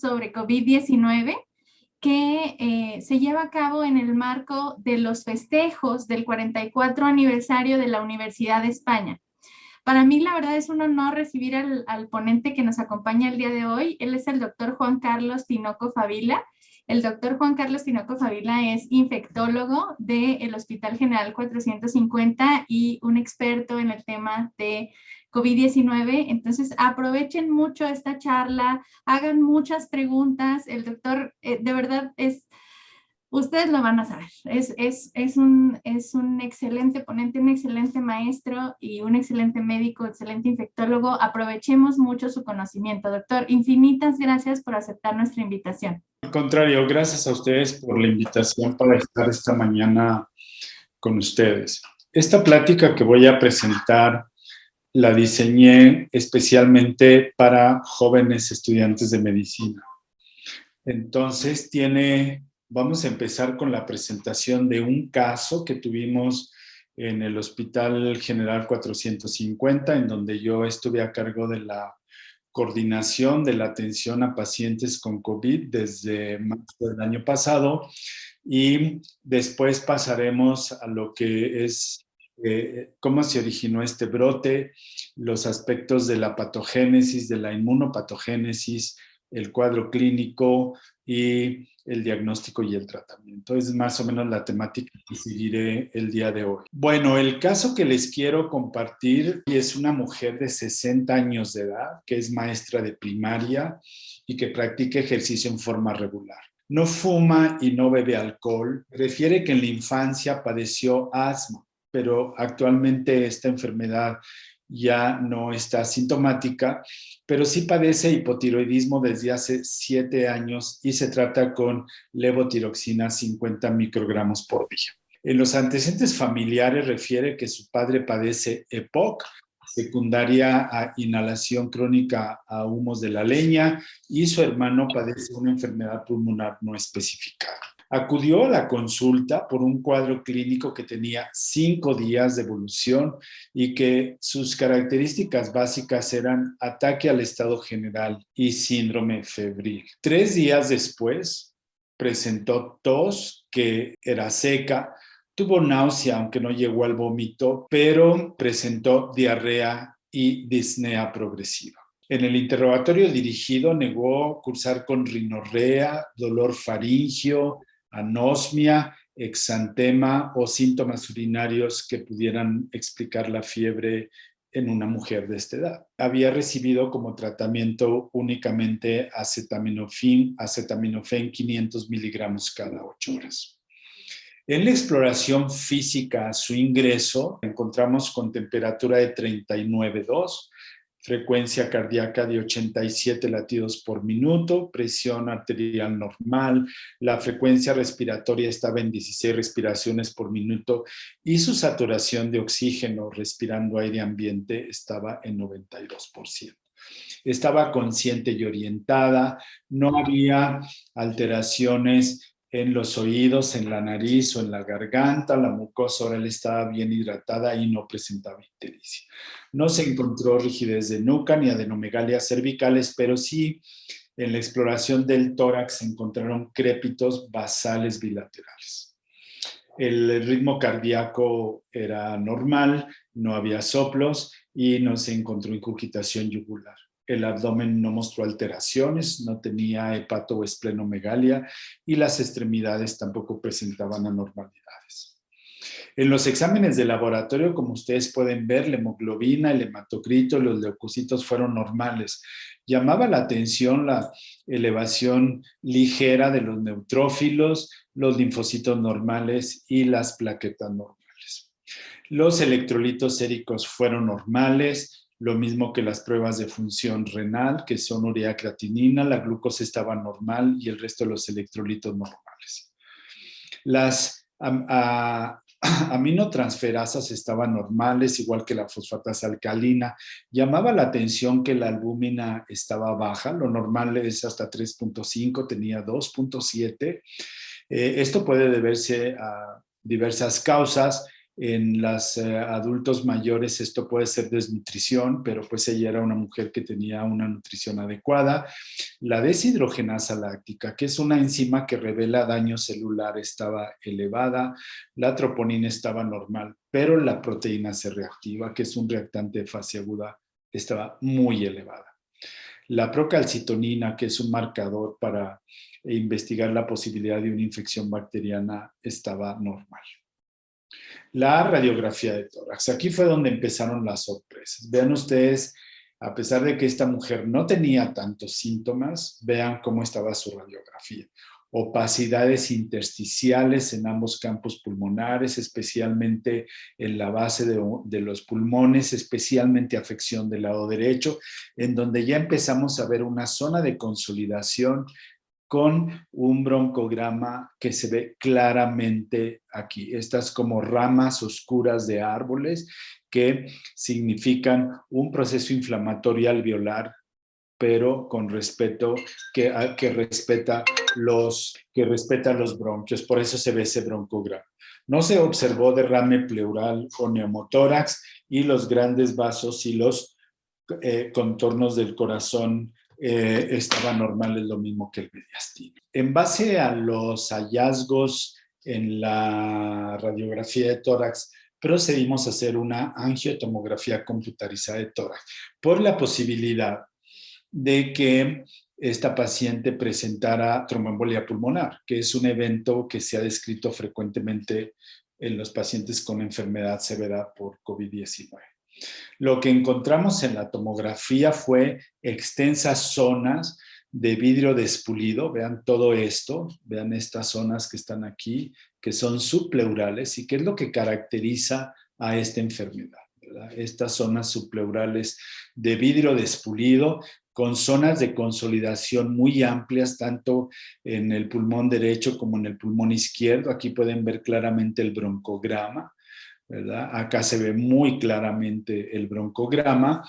sobre COVID-19 que se lleva a cabo en el marco de los festejos del 44 aniversario de la Universidad de España. Para mí, la verdad, es un honor recibir al ponente que nos acompaña el día de hoy. Él es el doctor Juan Carlos Tinoco Favila. El doctor Juan Carlos Tinoco Favila es infectólogo del Hospital General 450 y un experto en el tema de COVID-19. Entonces, aprovechen mucho esta charla, hagan muchas preguntas. El doctor, de verdad, ustedes lo van a saber. Es un excelente ponente, un excelente maestro y un excelente médico, excelente infectólogo. Aprovechemos mucho su conocimiento. Doctor, infinitas gracias por aceptar nuestra invitación. Al contrario, gracias a ustedes por la invitación para estar esta mañana con ustedes. Esta plática que voy a presentar la diseñé especialmente para jóvenes estudiantes de medicina. Entonces vamos a empezar con la presentación de un caso que tuvimos en el Hospital General 450, en donde yo estuve a cargo de la coordinación de la atención a pacientes con COVID desde marzo del año pasado, y después pasaremos a lo que es cómo se originó este brote, los aspectos de la patogénesis, de la inmunopatogénesis, el cuadro clínico y el diagnóstico y el tratamiento. Es más o menos la temática que seguiré el día de hoy. Bueno, el caso que les quiero compartir es una mujer de 60 años de edad que es maestra de primaria y que practica ejercicio en forma regular. No fuma y no bebe alcohol. Refiere que en la infancia padeció asma, pero actualmente esta enfermedad ya no está sintomática, pero sí padece hipotiroidismo desde hace 7 años y se trata con levotiroxina 50 microgramos por día. En los antecedentes familiares refiere que su padre padece EPOC, secundaria a inhalación crónica a humos de la leña, y su hermano padece una enfermedad pulmonar no especificada. Acudió a la consulta por un cuadro clínico que tenía 5 días de evolución y que sus características básicas eran ataque al estado general y síndrome febril. 3 días después presentó tos que era seca, tuvo náusea aunque no llegó al vómito, pero presentó diarrea y disnea progresiva. En el interrogatorio dirigido negó cursar con rinorrea, dolor faríngeo, anosmia, exantema o síntomas urinarios que pudieran explicar la fiebre en una mujer de esta edad. Había recibido como tratamiento únicamente acetaminofén 500 miligramos cada 8 horas. En la exploración física a su ingreso, encontramos con temperatura de 39,2, frecuencia cardíaca de 87 latidos por minuto, presión arterial normal, la frecuencia respiratoria estaba en 16 respiraciones por minuto y su saturación de oxígeno respirando aire ambiente estaba en 92%. Estaba consciente y orientada, no había alteraciones en los oídos, en la nariz o en la garganta, la mucosa oral estaba bien hidratada y no presentaba ictericia. No se encontró rigidez de nuca ni adenomegalias cervicales, pero sí en la exploración del tórax se encontraron crépitos basales bilaterales. El ritmo cardíaco era normal, no había soplos y no se encontró incurgitación yugular. El abdomen no mostró alteraciones, no tenía hepato o esplenomegalia y las extremidades tampoco presentaban anormalidades. En los exámenes de laboratorio, como ustedes pueden ver, la hemoglobina, el hematocrito, los leucocitos fueron normales. Llamaba la atención la elevación ligera de los neutrófilos, los linfocitos normales y las plaquetas normales. Los electrolitos séricos fueron normales, lo mismo que las pruebas de función renal, que son urea creatinina, la glucosa estaba normal y el resto de los electrolitos normales. Las aminotransferasas estaban normales, igual que la fosfatasa alcalina. Llamaba la atención que la albúmina estaba baja, lo normal es hasta 3.5, tenía 2.7. Esto puede deberse a diversas causas, En los adultos mayores esto puede ser desnutrición, pero pues ella era una mujer que tenía una nutrición adecuada. La deshidrogenasa láctica, que es una enzima que revela daño celular, estaba elevada. La troponina estaba normal, pero la proteína C reactiva, que es un reactante de fase aguda, estaba muy elevada. La procalcitonina, que es un marcador para investigar la posibilidad de una infección bacteriana, estaba normal. La radiografía de tórax. Aquí fue donde empezaron las sorpresas. Vean ustedes, a pesar de que esta mujer no tenía tantos síntomas, vean cómo estaba su radiografía. Opacidades intersticiales en ambos campos pulmonares, especialmente en la base de los pulmones, especialmente afección del lado derecho, en donde ya empezamos a ver una zona de consolidación con un broncograma que se ve claramente aquí. Estas como ramas oscuras de árboles que significan un proceso inflamatorio alveolar, pero con respeto que respeta los bronquios. Por eso se ve ese broncograma. No se observó derrame pleural o neumotórax y los grandes vasos y los contornos del corazón estaban normales, lo mismo que el mediastino. En base a los hallazgos en la radiografía de tórax, procedimos a hacer una angiotomografía computarizada de tórax por la posibilidad de que esta paciente presentara tromboembolia pulmonar, que es un evento que se ha descrito frecuentemente en los pacientes con enfermedad severa por COVID-19. Lo que encontramos en la tomografía fue extensas zonas de vidrio despulido. Vean todo esto, vean estas zonas que están aquí, que son subpleurales y que es lo que caracteriza a esta enfermedad, ¿verdad? Estas zonas subpleurales de vidrio despulido con zonas de consolidación muy amplias, tanto en el pulmón derecho como en el pulmón izquierdo. Aquí pueden ver claramente el broncograma, ¿verdad? Acá se ve muy claramente el broncograma,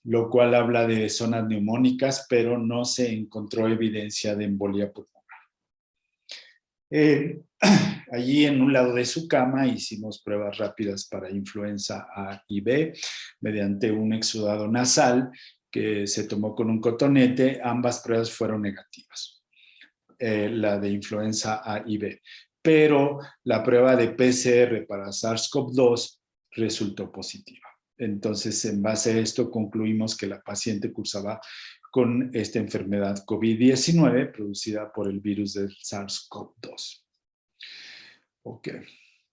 lo cual habla de zonas neumónicas, pero no se encontró evidencia de embolia pulmonar. Allí en un lado de su cama hicimos pruebas rápidas para influenza A y B mediante un exudado nasal que se tomó con un cotonete. Ambas pruebas fueron negativas, la de influenza A y B. Pero la prueba de PCR para SARS-CoV-2 resultó positiva. Entonces, en base a esto, concluimos que la paciente cursaba con esta enfermedad COVID-19 producida por el virus del SARS-CoV-2. Ok.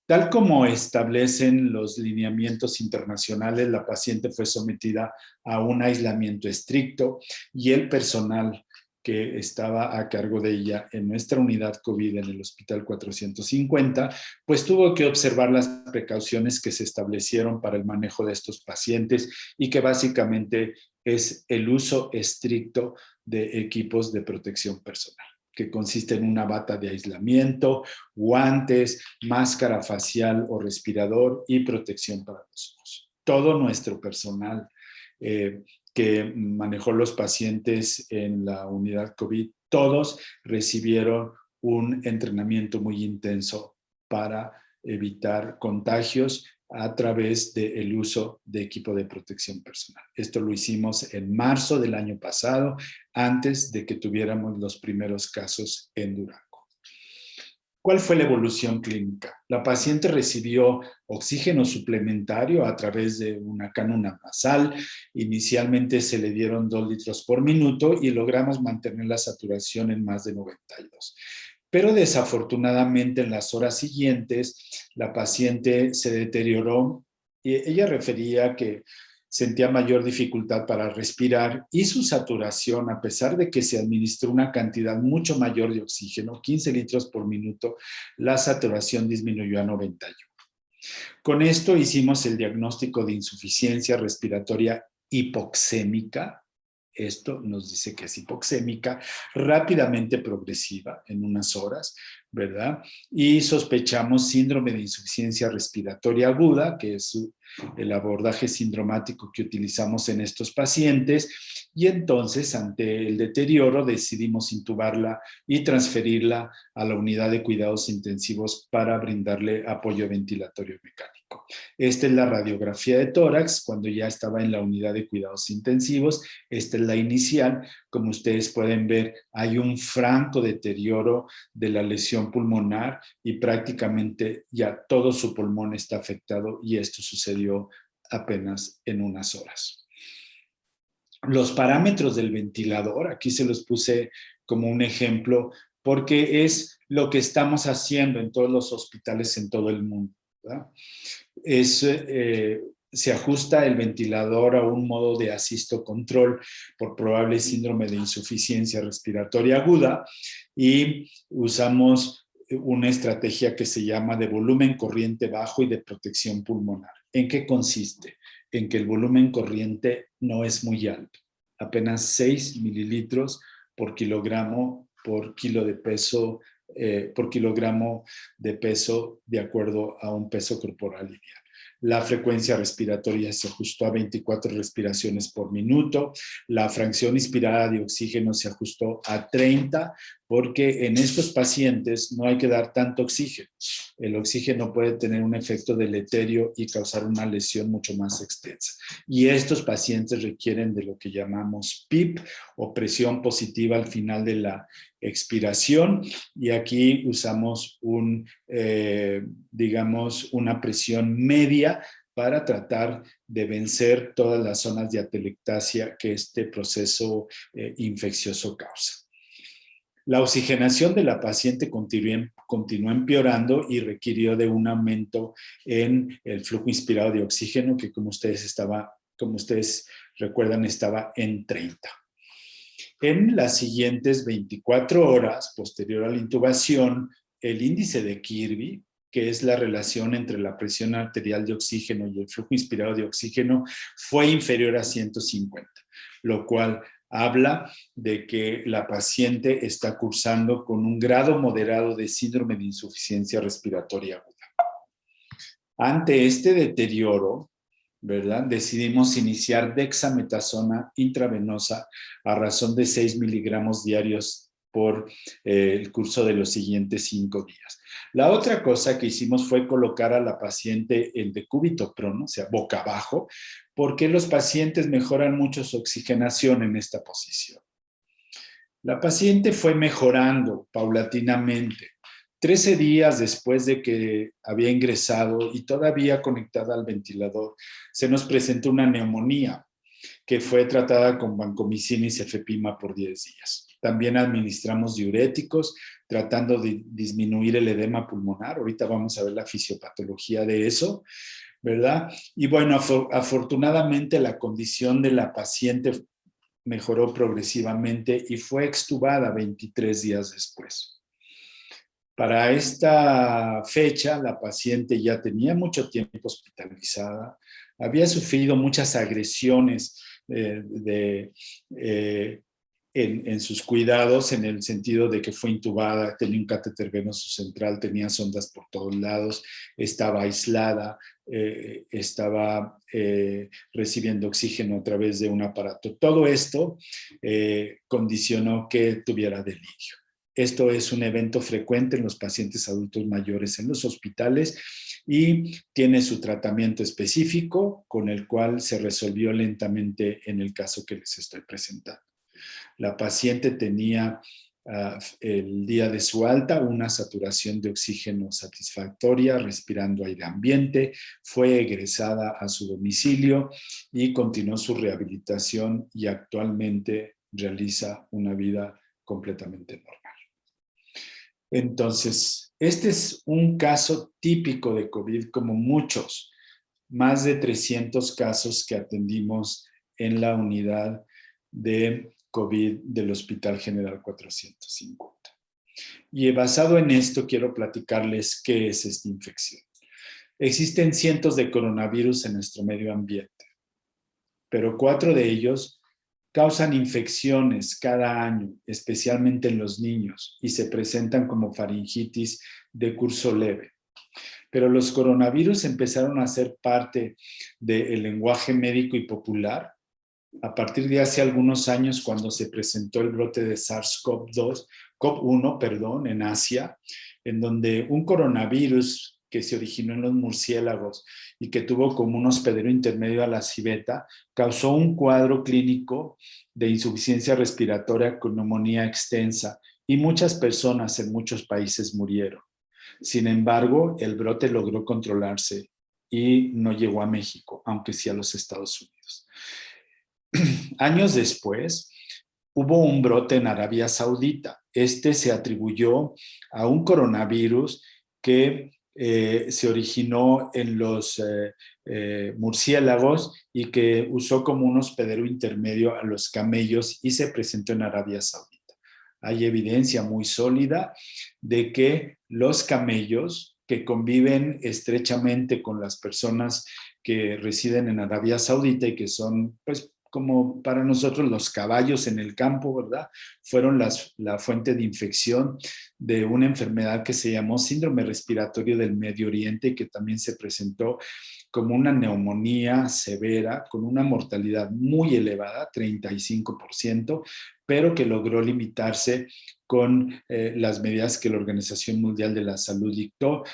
Tal como establecen los lineamientos internacionales, la paciente fue sometida a un aislamiento estricto y el personal que estaba a cargo de ella en nuestra unidad COVID en el Hospital 450, pues tuvo que observar las precauciones que se establecieron para el manejo de estos pacientes y que básicamente es el uso estricto de equipos de protección personal, que consiste en una bata de aislamiento, guantes, máscara facial o respirador y protección para los ojos. Todo nuestro personal que manejó los pacientes en la unidad COVID, todos recibieron un entrenamiento muy intenso para evitar contagios a través del uso de equipo de protección personal. Esto lo hicimos en marzo del año pasado, antes de que tuviéramos los primeros casos en Durango. ¿Cuál fue la evolución clínica? La paciente recibió oxígeno suplementario a través de una cánula nasal. Inicialmente se le dieron 2 litros por minuto y logramos mantener la saturación en más de 92. Pero desafortunadamente en las horas siguientes la paciente se deterioró y ella refería que sentía mayor dificultad para respirar y su saturación, a pesar de que se administró una cantidad mucho mayor de oxígeno, 15 litros por minuto, la saturación disminuyó a 91. Con esto hicimos el diagnóstico de insuficiencia respiratoria hipoxémica. Esto nos dice que es hipoxémica, rápidamente progresiva en unas horas, ¿verdad? Y sospechamos síndrome de insuficiencia respiratoria aguda, que es el abordaje sindromático que utilizamos en estos pacientes, y entonces ante el deterioro decidimos intubarla y transferirla a la unidad de cuidados intensivos para brindarle apoyo ventilatorio mecánico. Esta es la radiografía de tórax cuando ya estaba en la unidad de cuidados intensivos. Esta es la inicial. Como ustedes pueden ver, hay un franco deterioro de la lesión pulmonar y prácticamente ya todo su pulmón está afectado, y esto sucedió apenas en unas horas. Los parámetros del ventilador, aquí se los puse como un ejemplo, porque es lo que estamos haciendo en todos los hospitales en todo el mundo, ¿verdad? Se ajusta el ventilador a un modo de asisto control por probable síndrome de insuficiencia respiratoria aguda, y usamos una estrategia que se llama de volumen corriente bajo y de protección pulmonar. ¿En qué consiste? En que el volumen corriente no es muy alto, apenas 6 mililitros por kilogramo por kilo de peso, por kilogramo de peso, de acuerdo a un peso corporal ideal. La frecuencia respiratoria se ajustó a 24 respiraciones por minuto. La fracción inspirada de oxígeno se ajustó a 30, porque en estos pacientes no hay que dar tanto oxígeno. El oxígeno puede tener un efecto deleterio y causar una lesión mucho más extensa. Y estos pacientes requieren de lo que llamamos PIP, o presión positiva al final de la expiración, y aquí usamos digamos, una presión media para tratar de vencer todas las zonas de atelectasia que este proceso infeccioso causa. La oxigenación de la paciente continuó empeorando y requirió de un aumento en el flujo inspirado de oxígeno, que como ustedes recuerdan, estaba en 30. En las siguientes 24 horas, posterior a la intubación, el índice de Kirby, que es la relación entre la presión arterial de oxígeno y el flujo inspirado de oxígeno, fue inferior a 150, lo cual habla de que la paciente está cursando con un grado moderado de síndrome de insuficiencia respiratoria aguda. Ante este deterioro, ¿verdad?, decidimos iniciar dexametasona intravenosa a razón de 6 miligramos diarios por el curso de los siguientes 5 días. La otra cosa que hicimos fue colocar a la paciente en decúbito prono, o sea, boca abajo, porque los pacientes mejoran mucho su oxigenación en esta posición. La paciente fue mejorando paulatinamente. 13 días después de que había ingresado y todavía conectada al ventilador, se nos presentó una neumonía que fue tratada con vancomicina y cefepima por 10 días. También administramos diuréticos tratando de disminuir el edema pulmonar. Ahorita vamos a ver la fisiopatología de eso, ¿verdad? Y bueno, afortunadamente la condición de la paciente mejoró progresivamente y fue extubada 23 días después. Para esta fecha, la paciente ya tenía mucho tiempo hospitalizada, había sufrido muchas agresiones en sus cuidados, en el sentido de que fue intubada, tenía un catéter venoso central, tenía sondas por todos lados, estaba aislada, estaba recibiendo oxígeno a través de un aparato. Todo esto condicionó que tuviera delirio. Esto es un evento frecuente en los pacientes adultos mayores en los hospitales y tiene su tratamiento específico, con el cual se resolvió lentamente en el caso que les estoy presentando. La paciente tenía el día de su alta una saturación de oxígeno satisfactoria, respirando aire ambiente, fue egresada a su domicilio y continuó su rehabilitación, y actualmente realiza una vida completamente normal. Entonces, este es un caso típico de COVID, como muchos, más de 300 casos que atendimos en la unidad de COVID del Hospital General 450. Y basado en esto, quiero platicarles qué es esta infección. Existen cientos de coronavirus en nuestro medio ambiente, pero 4 de ellos causan infecciones cada año, especialmente en los niños, y se presentan como faringitis de curso leve. Pero los coronavirus empezaron a ser parte del lenguaje médico y popular a partir de hace algunos años, cuando se presentó el brote de SARS-CoV-1, perdón, en Asia, en donde un coronavirus que se originó en los murciélagos y que tuvo como un hospedero intermedio a la civeta, causó un cuadro clínico de insuficiencia respiratoria con neumonía extensa y muchas personas en muchos países murieron. Sin embargo, el brote logró controlarse y no llegó a México, aunque sí a los Estados Unidos. Años después, hubo un brote en Arabia Saudita. Este se atribuyó a un coronavirus que se originó en los murciélagos y que usó como un hospedero intermedio a los camellos y se presentó en Arabia Saudita. Hay evidencia muy sólida de que los camellos que conviven estrechamente con las personas que residen en Arabia Saudita y que son, pues, como para nosotros los caballos en el campo, ¿verdad? Fueron la fuente de infección de una enfermedad que se llamó síndrome respiratorio del Medio Oriente y que también se presentó como una neumonía severa con una mortalidad muy elevada, 35%, pero que logró limitarse con las medidas que la Organización Mundial de la Salud dictó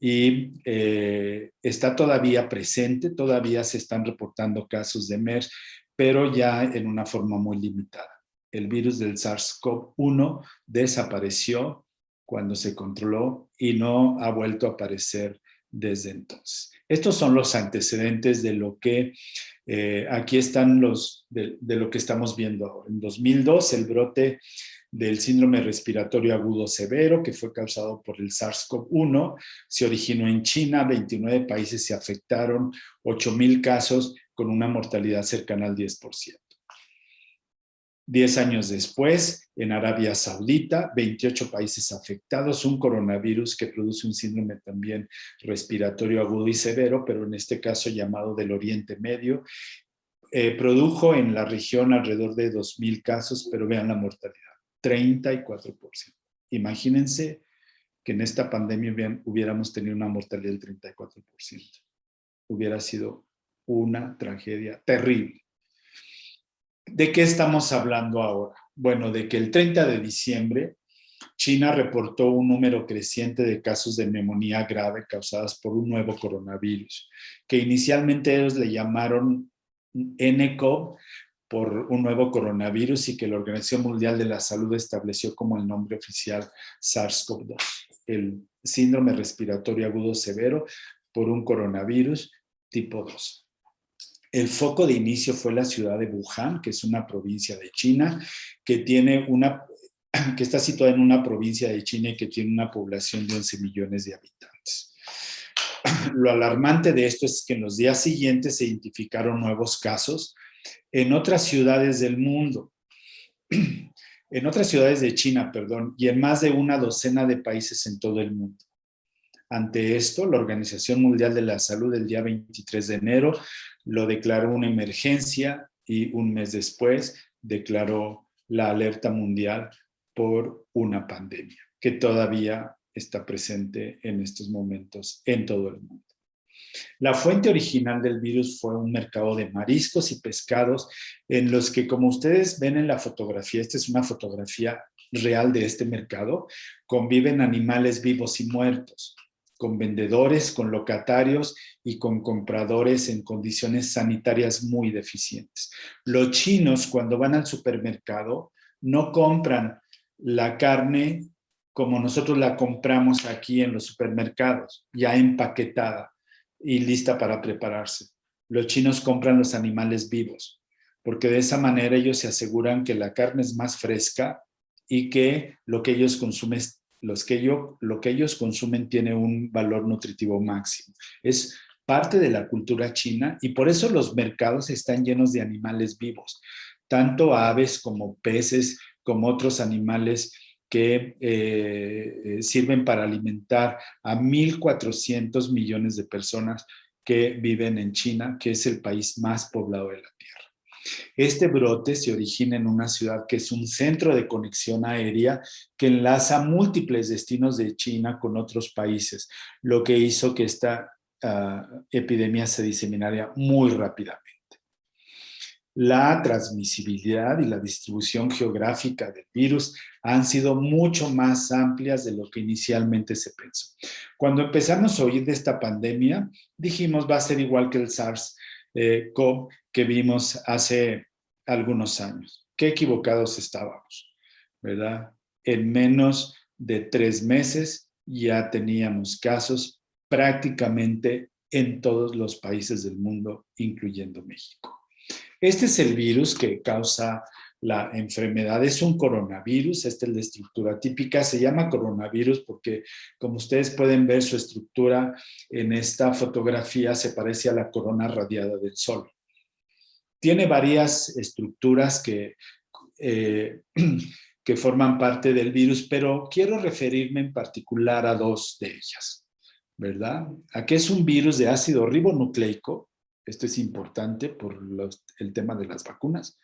y está todavía presente, todavía se están reportando casos de MERS, pero ya en una forma muy limitada. El virus del SARS-CoV-1 desapareció cuando se controló y no ha vuelto a aparecer desde entonces. Estos son los antecedentes de lo que aquí están de lo que estamos viendo ahora. En 2002, el brote del síndrome respiratorio agudo severo, que fue causado por el SARS-CoV-1, se originó en China, 29 países se afectaron, 8,000 casos con una mortalidad cercana al 10%. 10 años después, en Arabia Saudita, 28 países afectados, un coronavirus que produce un síndrome también respiratorio agudo y severo, pero en este caso llamado del Oriente Medio. Produjo en la región alrededor de 2,000 casos, pero vean la mortalidad, 34%. Imagínense que en esta pandemia hubiéramos tenido una mortalidad del 34%. Hubiera sido una tragedia terrible. ¿De qué estamos hablando ahora? Bueno, de que el 30 de diciembre China reportó un número creciente de casos de neumonía grave causadas por un nuevo coronavirus, que inicialmente ellos le llamaron nCoV por un nuevo coronavirus y que la Organización Mundial de la Salud estableció como el nombre oficial SARS-CoV-2, el síndrome respiratorio agudo severo por un coronavirus tipo 2. El foco de inicio fue la ciudad de Wuhan, que es una provincia de China, que está situada en una provincia de China y que tiene una población de 11 millones de habitantes. Lo alarmante de esto es que en los días siguientes se identificaron nuevos casos en otras ciudades del mundo, en otras ciudades de China, perdón, y en más de una docena de países en todo el mundo. Ante esto, la Organización Mundial de la Salud el día 23 de enero lo declaró una emergencia y un mes después declaró la alerta mundial por una pandemia que todavía está presente en estos momentos en todo el mundo. La fuente original del virus fue un mercado de mariscos y pescados en los que, como ustedes ven en la fotografía, esta es una fotografía real de este mercado, conviven animales vivos y muertos, con vendedores, con locatarios y con compradores en condiciones sanitarias muy deficientes. Los chinos, cuando van al supermercado, no compran la carne como nosotros la compramos aquí en los supermercados, ya empaquetada y lista para prepararse. Los chinos compran los animales vivos, porque de esa manera ellos se aseguran que la carne es más fresca y que lo que ellos consumen lo que ellos consumen tiene un valor nutritivo máximo. Es parte de la cultura china y por eso los mercados están llenos de animales vivos, tanto aves como peces, como otros animales que sirven para alimentar a 1,400 millones de personas que viven en China, que es el país más poblado de la Tierra. Este brote se origina en una ciudad que es un centro de conexión aérea que enlaza múltiples destinos de China con otros países, lo que hizo que esta epidemia se diseminara muy rápidamente. la transmisibilidad y la distribución geográfica del virus han sido mucho más amplias de lo que inicialmente se pensó. Cuando empezamos a oír de esta pandemia, dijimos va a ser igual que el SARS-CoV que vimos hace algunos años. Qué equivocados estábamos, ¿verdad? En menos de 3 meses ya teníamos casos prácticamente en todos los países del mundo, incluyendo México. Este es el virus que causa la enfermedad. Es un coronavirus, esta es la estructura típica. Se llama coronavirus porque, como ustedes pueden ver, su estructura en esta fotografía se parece a la corona radiada del Sol. Tiene varias estructuras eh, que forman parte del virus, pero quiero referirme en particular a 2 de ellas, ¿verdad? Aquí es un virus de ácido ribonucleico. Esto es importante por el tema de las vacunas,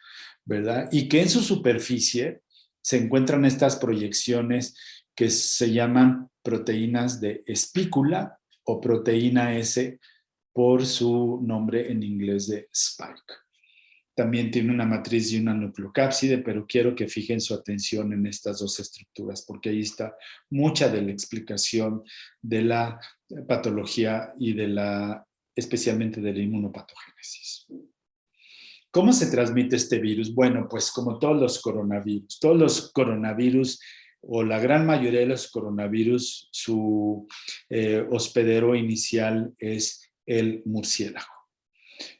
¿verdad? Y que en su superficie se encuentran estas proyecciones que se llaman proteínas de espícula o proteína S por su nombre en inglés de spike. También tiene una matriz y una nucleocápside, pero quiero que fijen su atención en estas 2 estructuras, porque ahí está mucha de la explicación de la patología y especialmente de la inmunopatogénesis. ¿Cómo se transmite este virus? Bueno, pues como todos los coronavirus o la gran mayoría de los coronavirus, su hospedero inicial es el murciélago.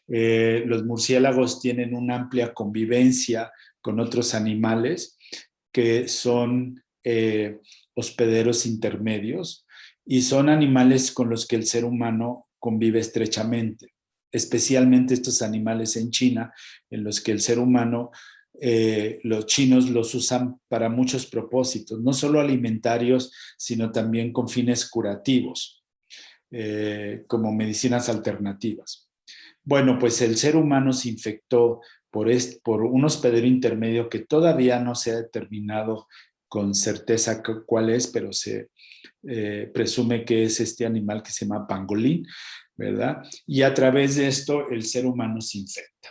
Los murciélagos tienen una amplia convivencia con otros animales que son hospederos intermedios y son animales con los que el ser humano convive estrechamente, especialmente estos animales en China, en los que el ser humano, los chinos los usan para muchos propósitos, no solo alimentarios, sino también con fines curativos, como medicinas alternativas. Bueno, pues el ser humano se infectó por un hospedero intermedio que todavía no se ha determinado con certeza cuál es, pero se presume que es este animal que se llama pangolín, ¿verdad? Y a través de esto el ser humano se infecta.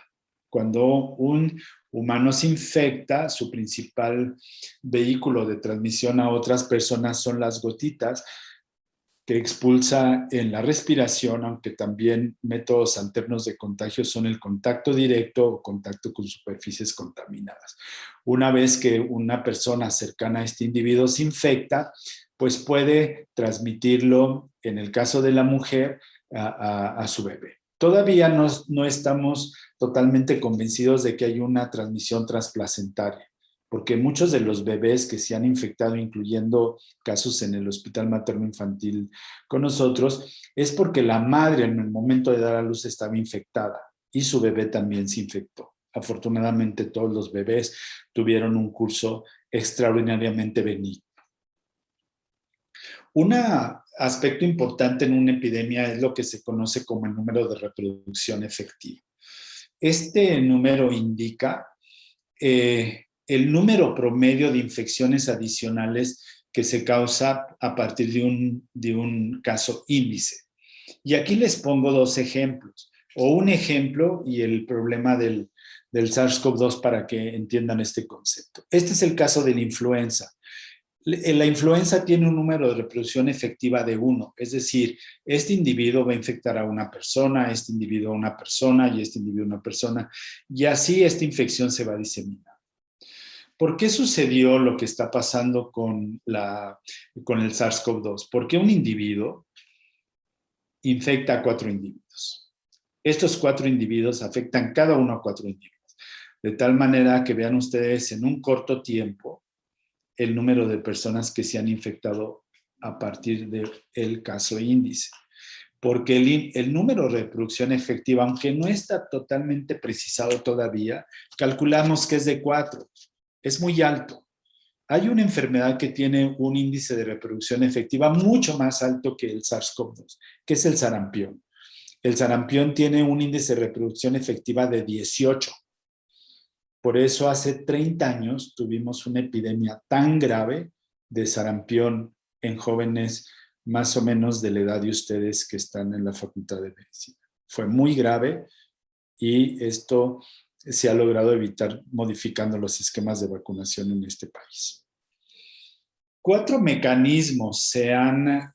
Cuando un humano se infecta, su principal vehículo de transmisión a otras personas son las gotitas que expulsa en la respiración, aunque también métodos alternos de contagio son el contacto directo o contacto con superficies contaminadas. Una vez que una persona cercana a este individuo se infecta, pues puede transmitirlo, en el caso de la mujer, a su bebé. Todavía no estamos totalmente convencidos de que hay una transmisión transplacentaria, porque muchos de los bebés que se han infectado, incluyendo casos en el Hospital Materno Infantil con nosotros, es porque la madre en el momento de dar a luz estaba infectada y su bebé también se infectó. Afortunadamente todos los bebés tuvieron un curso extraordinariamente benigno. Un aspecto importante en una epidemia es lo que se conoce como el número de reproducción efectiva. Este número indica el número promedio de infecciones adicionales que se causa a partir de un caso índice. Y aquí les pongo 2 ejemplos, o un ejemplo y el problema del SARS-CoV-2 para que entiendan este concepto. Este es el caso de la influenza. La influenza tiene un número de reproducción efectiva de 1, es decir, este individuo va a infectar a una persona, este individuo a una persona y este individuo a una persona, y así esta infección se va a diseminar. ¿Por qué sucedió lo que está pasando con el SARS-CoV-2? Porque un individuo infecta a 4 individuos. Estos 4 individuos afectan cada uno a 4 individuos. De tal manera que vean ustedes en un corto tiempo el número de personas que se han infectado a partir del caso índice. Porque el número de reproducción efectiva, aunque no está totalmente precisado todavía, calculamos que es de 4. Es muy alto. Hay una enfermedad que tiene un índice de reproducción efectiva mucho más alto que el SARS-CoV-2, que es el sarampión. El sarampión tiene un índice de reproducción efectiva de 18. Por eso hace 30 años tuvimos una epidemia tan grave de sarampión en jóvenes más o menos de la edad de ustedes que están en la Facultad de Medicina. Fue muy grave y esto se ha logrado evitar modificando los esquemas de vacunación en este país. 4 mecanismos se han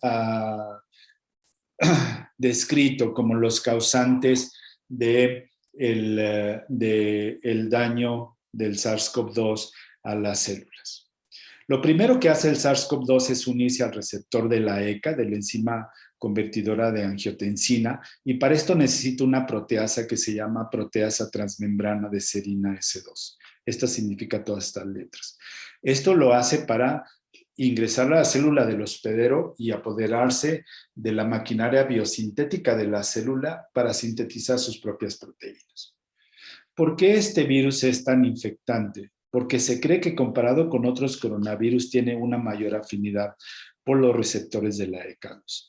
descrito como los causantes de el daño del SARS-CoV-2 a las células. Lo primero que hace el SARS-CoV-2 es unirse al receptor de la ECA, de la enzima convertidora de angiotensina, y para esto necesita una proteasa que se llama proteasa transmembrana de serina S2. Esto significa todas estas letras. Esto lo hace para ingresar a la célula del hospedero y apoderarse de la maquinaria biosintética de la célula para sintetizar sus propias proteínas. ¿Por qué este virus es tan infectante? Porque se cree que comparado con otros coronavirus tiene una mayor afinidad por los receptores de la ECA2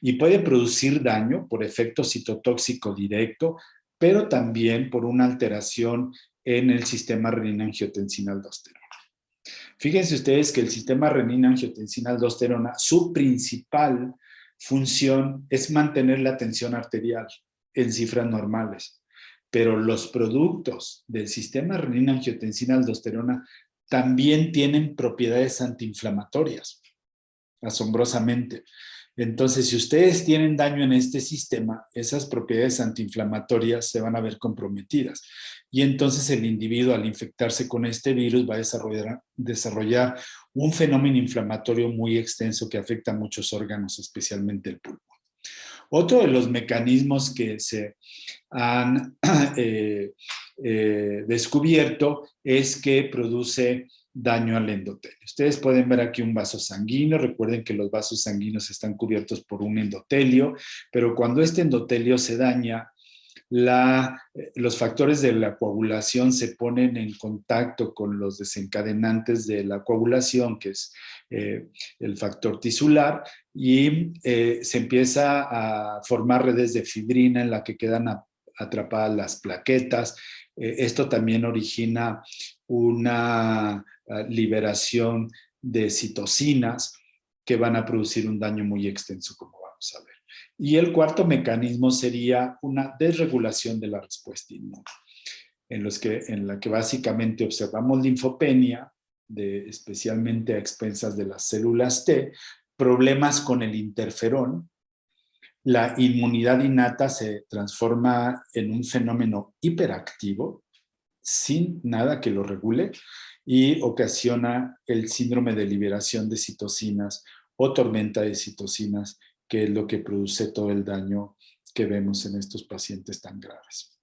y puede producir daño por efecto citotóxico directo, pero también por una alteración en el sistema renina-angiotensina-aldosterona. Fíjense ustedes que el sistema renina-angiotensina-aldosterona, su principal función es mantener la tensión arterial en cifras normales, pero los productos del sistema renina-angiotensina-aldosterona también tienen propiedades antiinflamatorias, asombrosamente. Entonces, si ustedes tienen daño en este sistema, esas propiedades antiinflamatorias se van a ver comprometidas. Y entonces el individuo, al infectarse con este virus, va a desarrollar un fenómeno inflamatorio muy extenso que afecta a muchos órganos, especialmente el pulmón. Otro de los mecanismos que se han descubierto es que produce daño al endotelio. Ustedes pueden ver aquí un vaso sanguíneo. Recuerden que los vasos sanguíneos están cubiertos por un endotelio, pero cuando este endotelio se daña, los factores de la coagulación se ponen en contacto con los desencadenantes de la coagulación, que es el factor tisular, y se empieza a formar redes de fibrina en la que quedan atrapadas las plaquetas. Esto también origina una liberación de citocinas que van a producir un daño muy extenso, como vamos a ver. Y el cuarto mecanismo sería una desregulación de la respuesta inmune, en la que básicamente observamos linfopenia, especialmente a expensas de las células T, problemas con el interferón. La inmunidad innata se transforma en un fenómeno hiperactivo, sin nada que lo regule, y ocasiona el síndrome de liberación de citocinas o tormenta de citocinas, que es lo que produce todo el daño que vemos en estos pacientes tan graves.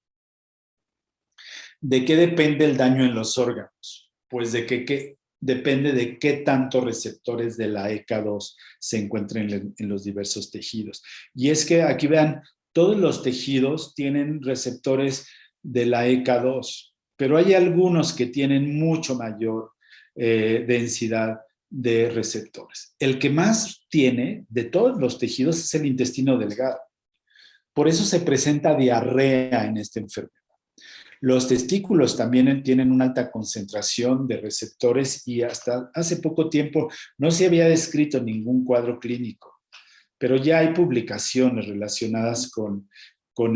¿De qué depende el daño en los órganos? Pues depende de qué tantos receptores de la ECA2 se encuentren en los diversos tejidos. Y es que aquí vean, todos los tejidos tienen receptores de la ECA2, pero hay algunos que tienen mucho mayor densidad de receptores. El que más tiene de todos los tejidos es el intestino delgado. Por eso se presenta diarrea en esta enfermedad. Los testículos también tienen una alta concentración de receptores y hasta hace poco tiempo no se había descrito ningún cuadro clínico, pero ya hay publicaciones relacionadas con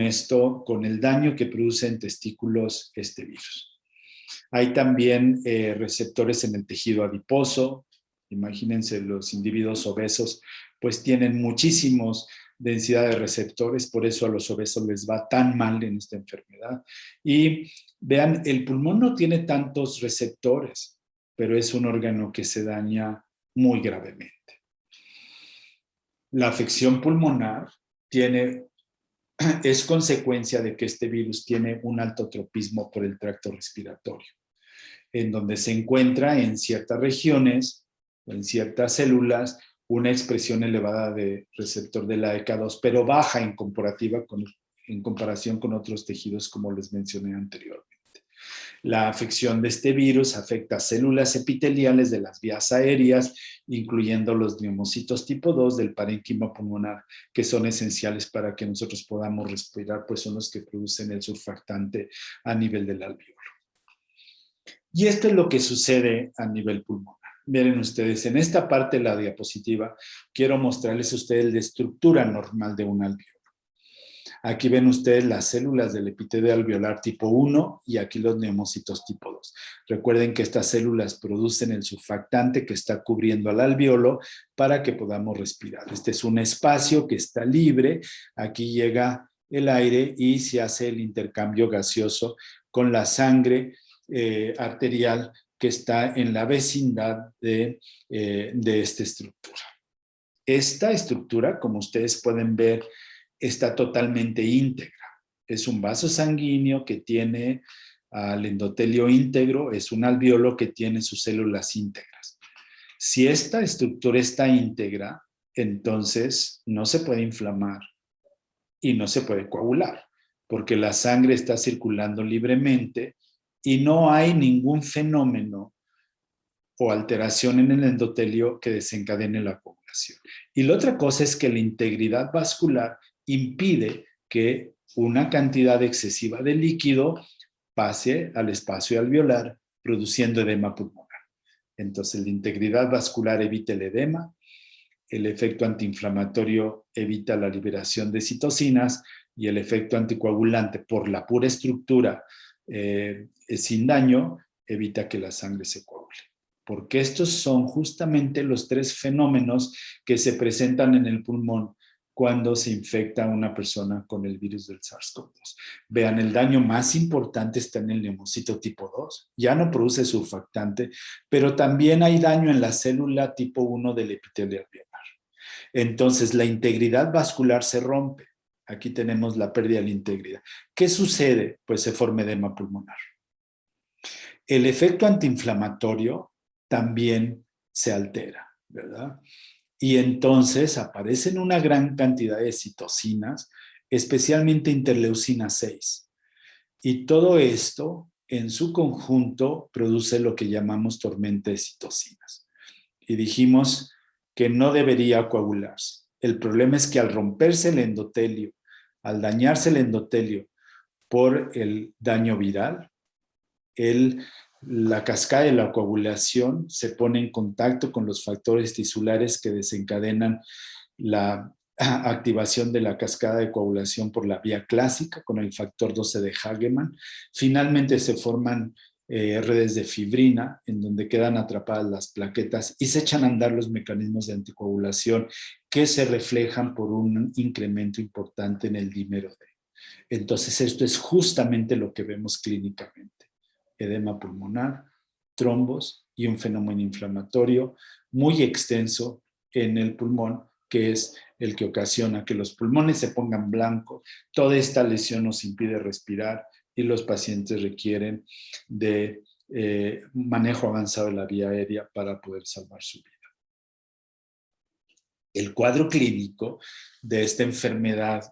esto, con el daño que produce en testículos este virus. Hay también receptores en el tejido adiposo. Imagínense, los individuos obesos pues tienen muchísimos densidad de receptores, por eso a los obesos les va tan mal en esta enfermedad. Y vean, el pulmón no tiene tantos receptores, pero es un órgano que se daña muy gravemente. La afección pulmonar es consecuencia de que este virus tiene un alto tropismo por el tracto respiratorio, en donde se encuentra en ciertas regiones o en ciertas células una expresión elevada de receptor de la ECA2, pero baja en comparación con otros tejidos, como les mencioné anteriormente. La afección de este virus afecta a células epiteliales de las vías aéreas, incluyendo los neumocitos tipo 2 del parénquima pulmonar, que son esenciales para que nosotros podamos respirar, pues son los que producen el surfactante a nivel del alveolo. Y esto es lo que sucede a nivel pulmonar. Miren ustedes, en esta parte de la diapositiva quiero mostrarles a ustedes la estructura normal de un alveolo. Aquí ven ustedes las células del epitelio alveolar tipo 1 y aquí los neumocitos tipo 2. Recuerden que estas células producen el surfactante que está cubriendo al alveolo para que podamos respirar. Este es un espacio que está libre. Aquí llega el aire y se hace el intercambio gaseoso con la sangre arterial que está en la vecindad de esta estructura. Esta estructura, como ustedes pueden ver, está totalmente íntegra. Es un vaso sanguíneo que tiene al endotelio íntegro, es un alveolo que tiene sus células íntegras. Si esta estructura está íntegra, entonces no se puede inflamar y no se puede coagular, porque la sangre está circulando libremente y no hay ningún fenómeno o alteración en el endotelio que desencadene la coagulación. Y la otra cosa es que la integridad vascular impide que una cantidad excesiva de líquido pase al espacio alveolar, produciendo edema pulmonar. Entonces, la integridad vascular evita el edema, el efecto antiinflamatorio evita la liberación de citocinas y el efecto anticoagulante por la pura estructura sin daño evita que la sangre se coagule. Porque estos son justamente los tres fenómenos que se presentan en el pulmón cuando se infecta a una persona con el virus del SARS-CoV-2. Vean, el daño más importante está en el neumocito tipo 2, ya no produce surfactante, pero también hay daño en la célula tipo 1 del epitelio alveolar. Entonces, la integridad vascular se rompe. Aquí tenemos la pérdida de la integridad. ¿Qué sucede? Pues se forma edema pulmonar. El efecto antiinflamatorio también se altera, ¿verdad? Y entonces aparecen una gran cantidad de citocinas, especialmente interleucina 6. Y todo esto, en su conjunto, produce lo que llamamos tormenta de citocinas. Y dijimos que no debería coagularse. El problema es que al romperse el endotelio, al dañarse el endotelio por el daño viral, la cascada de la coagulación se pone en contacto con los factores tisulares que desencadenan la activación de la cascada de coagulación por la vía clásica con el factor 12 de Hagemann. Finalmente se forman redes de fibrina en donde quedan atrapadas las plaquetas y se echan a andar los mecanismos de anticoagulación que se reflejan por un incremento importante en el dímero D. Entonces esto es justamente lo que vemos clínicamente. Edema pulmonar, trombos y un fenómeno inflamatorio muy extenso en el pulmón, que es el que ocasiona que los pulmones se pongan blancos. Toda esta lesión nos impide respirar y los pacientes requieren de manejo avanzado de la vía aérea para poder salvar su vida. El cuadro clínico de esta enfermedad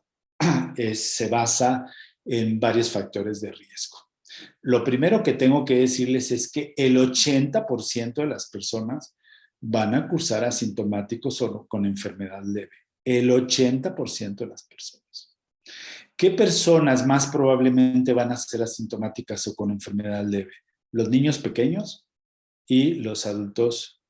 se basa en varios factores de riesgo. Lo primero que tengo que decirles es que el 80% de las personas van a cursar asintomáticos o con enfermedad leve. El 80% de las personas. ¿Qué personas más probablemente van a ser asintomáticas o con enfermedad leve? Los niños pequeños y los adultos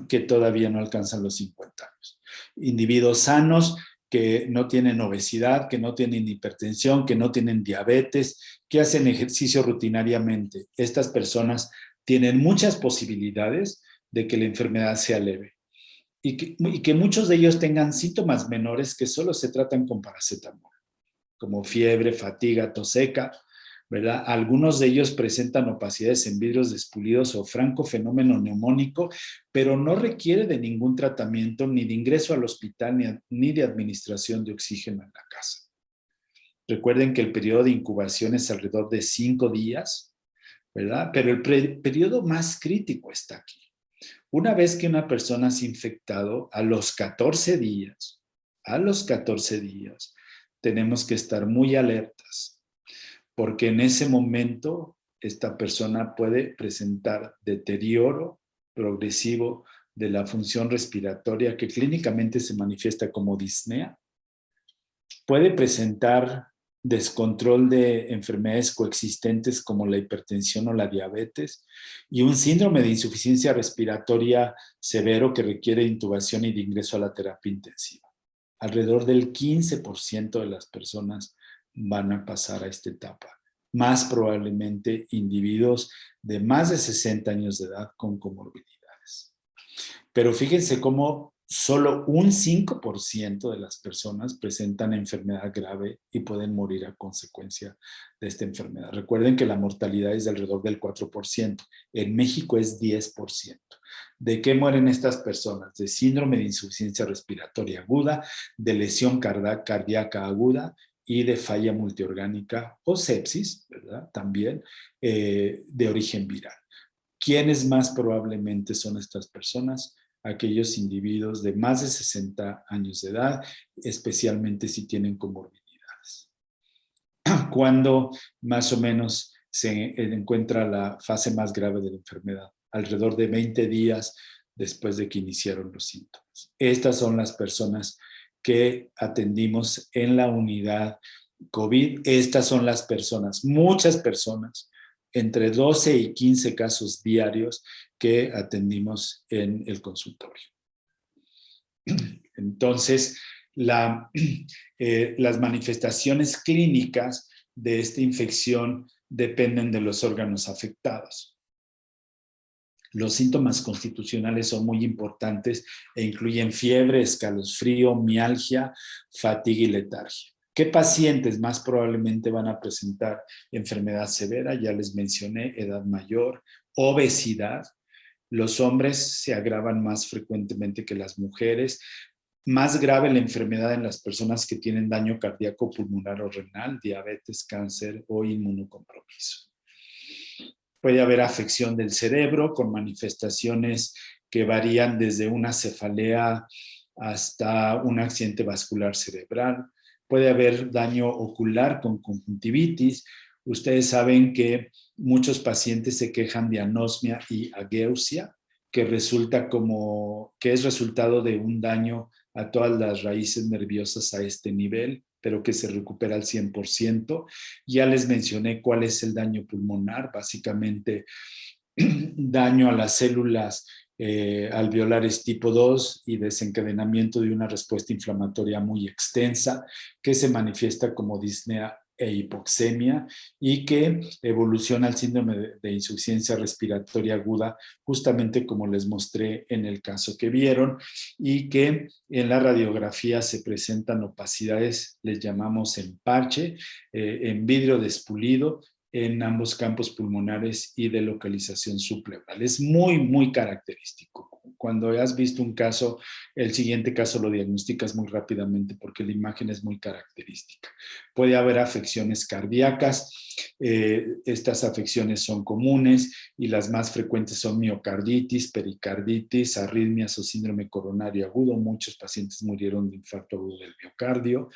que todavía no alcanzan los 50 años. Individuos sanos que no tienen obesidad, que no tienen hipertensión, que no tienen diabetes, que hacen ejercicio rutinariamente. Estas personas tienen muchas posibilidades de que la enfermedad sea leve y que muchos de ellos tengan síntomas menores que solo se tratan con paracetamol, como fiebre, fatiga, tos seca, ¿verdad? Algunos de ellos presentan opacidades en vidrios despulidos o franco fenómeno neumónico, pero no requiere de ningún tratamiento, ni de ingreso al hospital, ni de administración de oxígeno en la casa. Recuerden que el periodo de incubación es alrededor de 5 días, ¿verdad? Pero el periodo más crítico está aquí. Una vez que una persona se ha infectado, a los 14 días, tenemos que estar muy alertas, porque en ese momento esta persona puede presentar deterioro progresivo de la función respiratoria que clínicamente se manifiesta como disnea. Puede presentar descontrol de enfermedades coexistentes como la hipertensión o la diabetes y un síndrome de insuficiencia respiratoria severo que requiere intubación y de ingreso a la terapia intensiva. alrededor del 15% de las personas van a pasar a esta etapa. Más probablemente individuos de más de 60 años de edad con comorbilidades. Pero fíjense cómo solo un 5% de las personas presentan enfermedad grave y pueden morir a consecuencia de esta enfermedad. Recuerden que la mortalidad es de alrededor del 4%. En México es 10%. ¿De qué mueren estas personas? De síndrome de insuficiencia respiratoria aguda, de lesión cardíaca aguda y de falla multiorgánica o sepsis, ¿verdad? También de origen viral. ¿Quiénes más probablemente son estas personas? Aquellos individuos de más de 60 años de edad, especialmente si tienen comorbilidades. ¿Cuándo más o menos se encuentra la fase más grave de la enfermedad? Alrededor de 20 días después de que iniciaron los síntomas. Estas son las personas que atendimos en la unidad COVID. Estas son las personas, muchas personas, entre 12 y 15 casos diarios que atendimos en el consultorio. Entonces, las manifestaciones clínicas de esta infección dependen de los órganos afectados. Los síntomas constitucionales son muy importantes e incluyen fiebre, escalofrío, mialgia, fatiga y letargia. ¿Qué pacientes más probablemente van a presentar enfermedad severa? Ya les mencioné, edad mayor, obesidad. Los hombres se agravan más frecuentemente que las mujeres. Más grave la enfermedad en las personas que tienen daño cardíaco, pulmonar o renal, diabetes, cáncer o inmunocompromiso. Puede haber afección del cerebro con manifestaciones que varían desde una cefalea hasta un accidente vascular cerebral. Puede haber daño ocular con conjuntivitis. Ustedes saben que muchos pacientes se quejan de anosmia y ageusia, que es resultado de un daño a todas las raíces nerviosas a este nivel, pero que se recupera al 100%. Ya les mencioné cuál es el daño pulmonar, básicamente daño a las células alveolares tipo 2 y desencadenamiento de una respuesta inflamatoria muy extensa que se manifiesta como disnea e hipoxemia y que evoluciona al síndrome de insuficiencia respiratoria aguda, justamente como les mostré en el caso que vieron, y que en la radiografía se presentan opacidades, les llamamos en parche, en vidrio despulido, en ambos campos pulmonares y de localización subpleural. Es muy, muy característico. Cuando has visto un caso, el siguiente caso lo diagnosticas muy rápidamente porque la imagen es muy característica. Puede haber afecciones cardíacas. Estas afecciones son comunes y las más frecuentes son miocarditis, pericarditis, arritmias o síndrome coronario agudo. Muchos pacientes murieron de infarto agudo del miocardio.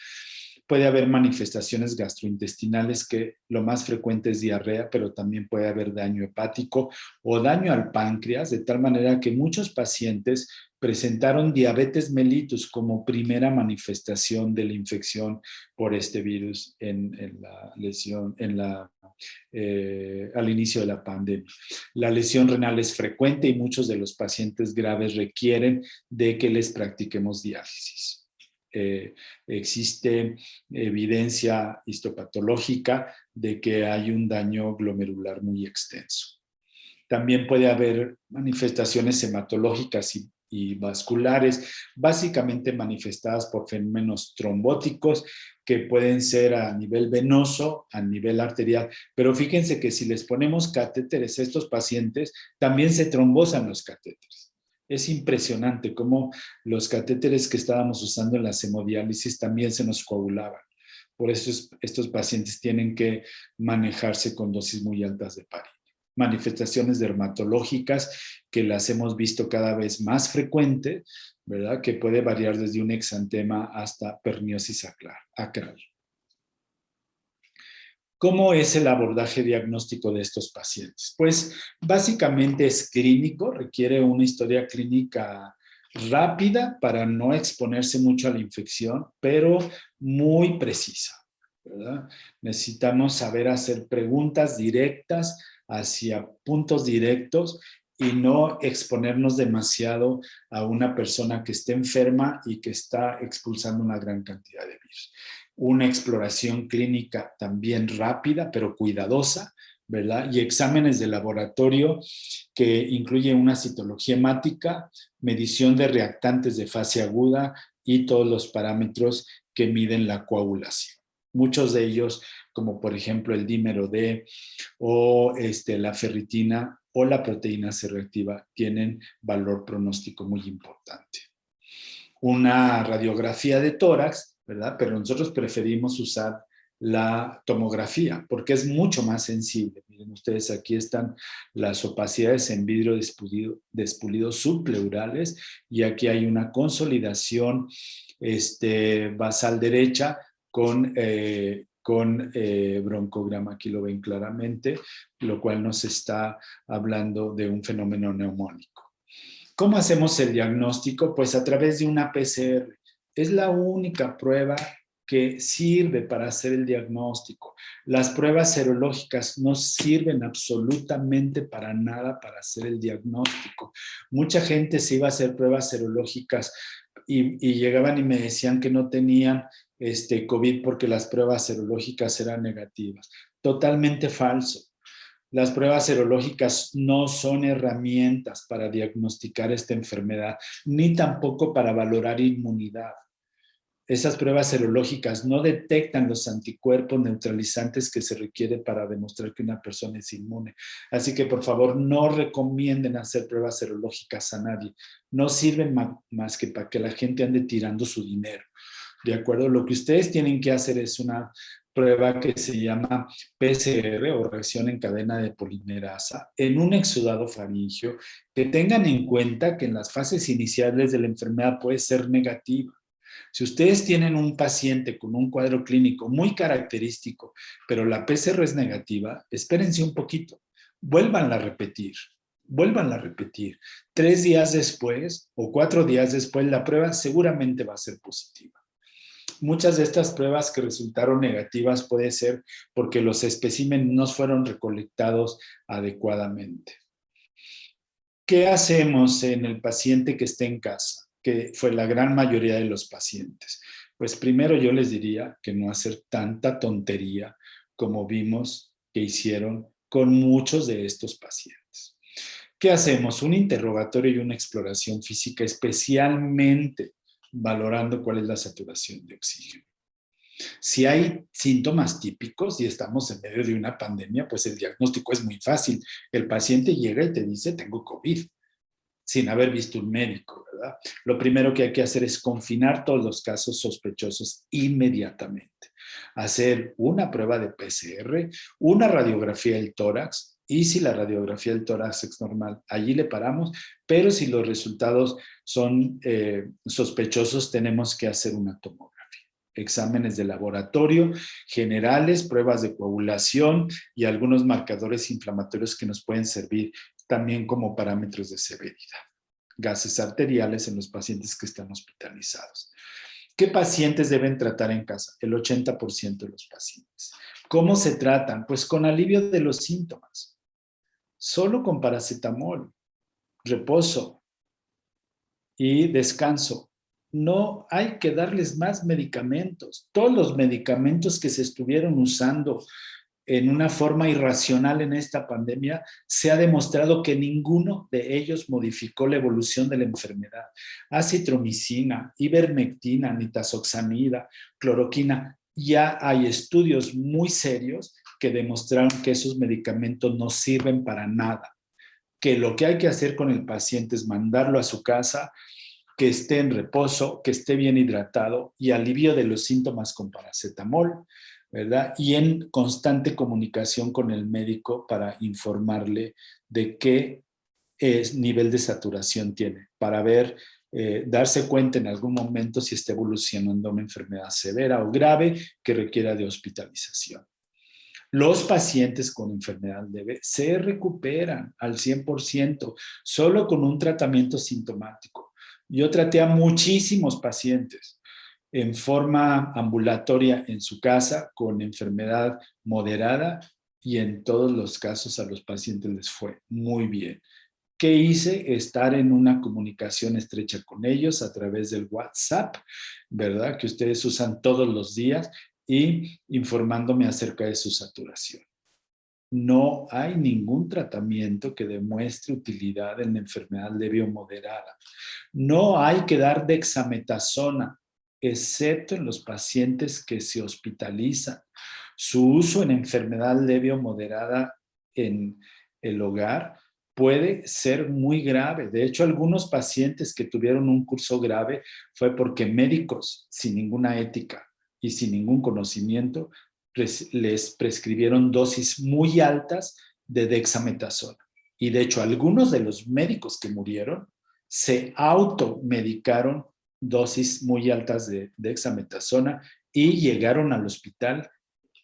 Puede haber manifestaciones gastrointestinales, que lo más frecuente es diarrea, pero también puede haber daño hepático o daño al páncreas, de tal manera que muchos pacientes presentaron diabetes mellitus como primera manifestación de la infección por este virus en la lesión, al inicio de la pandemia. La lesión renal es frecuente y muchos de los pacientes graves requieren de que les practiquemos diálisis. Existe evidencia histopatológica de que hay un daño glomerular muy extenso. También puede haber manifestaciones hematológicas y vasculares, básicamente manifestadas por fenómenos trombóticos que pueden ser a nivel venoso, a nivel arterial. Pero fíjense que si les ponemos catéteres a estos pacientes, también se trombosan los catéteres. Es impresionante cómo los catéteres que estábamos usando en la hemodiálisis también se nos coagulaban. Por eso estos pacientes tienen que manejarse con dosis muy altas de parina. Manifestaciones dermatológicas que las hemos visto cada vez más frecuentes, ¿verdad? Que puede variar desde un exantema hasta perniosis acral. ¿Cómo es el abordaje diagnóstico de estos pacientes? Pues básicamente es clínico, requiere una historia clínica rápida para no exponerse mucho a la infección, pero muy precisa, ¿verdad? Necesitamos saber hacer preguntas directas hacia puntos directos y no exponernos demasiado a una persona que esté enferma y que está expulsando una gran cantidad de virus. Una exploración clínica también rápida, pero cuidadosa, ¿verdad? Y exámenes de laboratorio que incluyen una citología hemática, medición de reactantes de fase aguda y todos los parámetros que miden la coagulación. Muchos de ellos, como por ejemplo el dímero D o la ferritina o la proteína C reactiva, tienen valor pronóstico muy importante. Una radiografía de tórax, ¿verdad? Pero nosotros preferimos usar la tomografía porque es mucho más sensible. Miren ustedes, aquí están las opacidades en vidrio despulido subpleurales y aquí hay una consolidación basal derecha con broncograma. Aquí lo ven claramente, lo cual nos está hablando de un fenómeno neumónico. ¿Cómo hacemos el diagnóstico? Pues a través de una PCR. Es la única prueba que sirve para hacer el diagnóstico. Las pruebas serológicas no sirven absolutamente para nada para hacer el diagnóstico. Mucha gente se iba a hacer pruebas serológicas y llegaban y me decían que no tenían COVID porque las pruebas serológicas eran negativas. Totalmente falso. Las pruebas serológicas no son herramientas para diagnosticar esta enfermedad, ni tampoco para valorar inmunidad. Esas pruebas serológicas no detectan los anticuerpos neutralizantes que se requieren para demostrar que una persona es inmune. Así que, por favor, no recomienden hacer pruebas serológicas a nadie. No sirven más que para que la gente ande tirando su dinero. ¿De acuerdo? Lo que ustedes tienen que hacer es una prueba que se llama PCR o reacción en cadena de polimerasa en un exudado faríngeo, que tengan en cuenta que en las fases iniciales de la enfermedad puede ser negativa. Si ustedes tienen un paciente con un cuadro clínico muy característico, pero la PCR es negativa, espérense un poquito, vuélvanla a repetir. Vuélvanla a repetir. 3 días después o 4 días después, la prueba seguramente va a ser positiva. Muchas de estas pruebas que resultaron negativas puede ser porque los especímenes no fueron recolectados adecuadamente. ¿Qué hacemos en el paciente que esté en casa? Que fue la gran mayoría de los pacientes. Pues primero yo les diría que no hacer tanta tontería como vimos que hicieron con muchos de estos pacientes. ¿Qué hacemos? Un interrogatorio y una exploración física, especialmente valorando cuál es la saturación de oxígeno. Si hay síntomas típicos y estamos en medio de una pandemia, pues el diagnóstico es muy fácil. El paciente llega y te dice, tengo COVID, sin haber visto un médico, ¿verdad? Lo primero que hay que hacer es confinar todos los casos sospechosos inmediatamente. Hacer una prueba de PCR, una radiografía del tórax, y si la radiografía del tórax es normal, allí le paramos, pero si los resultados son sospechosos, tenemos que hacer una tomografía. Exámenes de laboratorio generales, pruebas de coagulación y algunos marcadores inflamatorios que nos pueden servir también como parámetros de severidad. Gases arteriales en los pacientes que están hospitalizados. ¿Qué pacientes deben tratar en casa? El 80% de los pacientes. ¿Cómo se tratan? Pues con alivio de los síntomas. Solo con paracetamol, reposo y descanso. No hay que darles más medicamentos. Todos los medicamentos que se estuvieron usando en una forma irracional en esta pandemia, se ha demostrado que ninguno de ellos modificó la evolución de la enfermedad. Acitromicina, ivermectina, nitazoxanida, cloroquina, ya hay estudios muy serios que demostraron que esos medicamentos no sirven para nada, que lo que hay que hacer con el paciente es mandarlo a su casa, que esté en reposo, que esté bien hidratado y alivio de los síntomas con paracetamol, ¿verdad? Y en constante comunicación con el médico para informarle de qué nivel de saturación tiene, para ver, darse cuenta en algún momento si está evolucionando una enfermedad severa o grave que requiera de hospitalización. Los pacientes con enfermedad leve se recuperan al 100% solo con un tratamiento sintomático. Yo traté a muchísimos pacientes en forma ambulatoria en su casa con enfermedad moderada y en todos los casos a los pacientes les fue muy bien. ¿Qué hice? Estar en una comunicación estrecha con ellos a través del WhatsApp, ¿verdad? Que ustedes usan todos los días y informándome acerca de su saturación. No hay ningún tratamiento que demuestre utilidad en la enfermedad leve o moderada. No hay que dar dexametasona, excepto en los pacientes que se hospitalizan. Su uso en enfermedad leve o moderada en el hogar puede ser muy grave. De hecho, algunos pacientes que tuvieron un curso grave fue porque médicos sin ninguna ética y sin ningún conocimiento les prescribieron dosis muy altas de dexametasona. Y de hecho, algunos de los médicos que murieron se automedicaron dosis muy altas de dexametasona y llegaron al hospital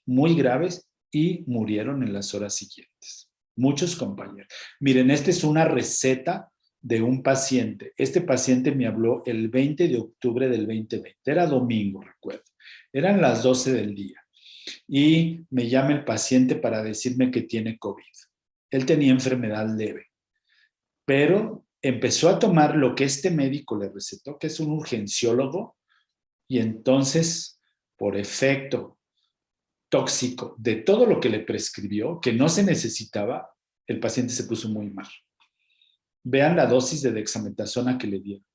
muy graves y murieron en las horas siguientes. Muchos compañeros. Miren, esta es una receta de un paciente. Este paciente me habló el 20 de octubre del 2020. Era domingo, recuerdo. Eran las 12 del día. Y me llama el paciente para decirme que tiene COVID. Él tenía enfermedad leve, pero empezó a tomar lo que este médico le recetó, que es un urgenciólogo, y entonces, por efecto tóxico de todo lo que le prescribió, que no se necesitaba, el paciente se puso muy mal. Vean la dosis de dexametasona que le dieron.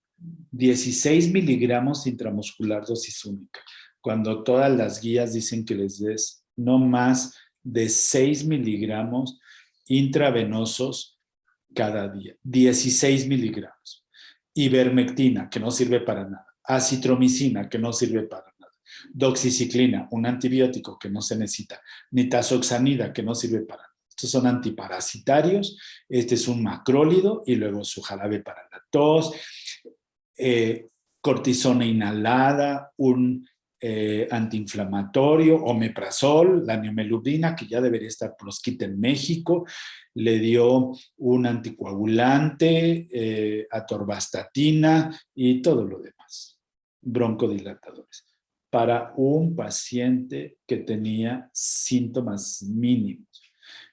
16 miligramos intramuscular, dosis única, cuando todas las guías dicen que les des no más de 6 miligramos intravenosos cada día. 16 miligramos. Ivermectina, que no sirve para nada. Acitromicina, que no sirve para nada. Doxiciclina, un antibiótico que no se necesita. Nitazoxanida, que no sirve para nada. Estos son antiparasitarios. Este es un macrólido y luego su jarabe para la tos. Cortisona inhalada, un antiinflamatorio, omeprazol, la neomeludina, que ya debería estar proscrita en México, le dio un anticoagulante, atorvastatina y todo lo demás, broncodilatadores, para un paciente que tenía síntomas mínimos.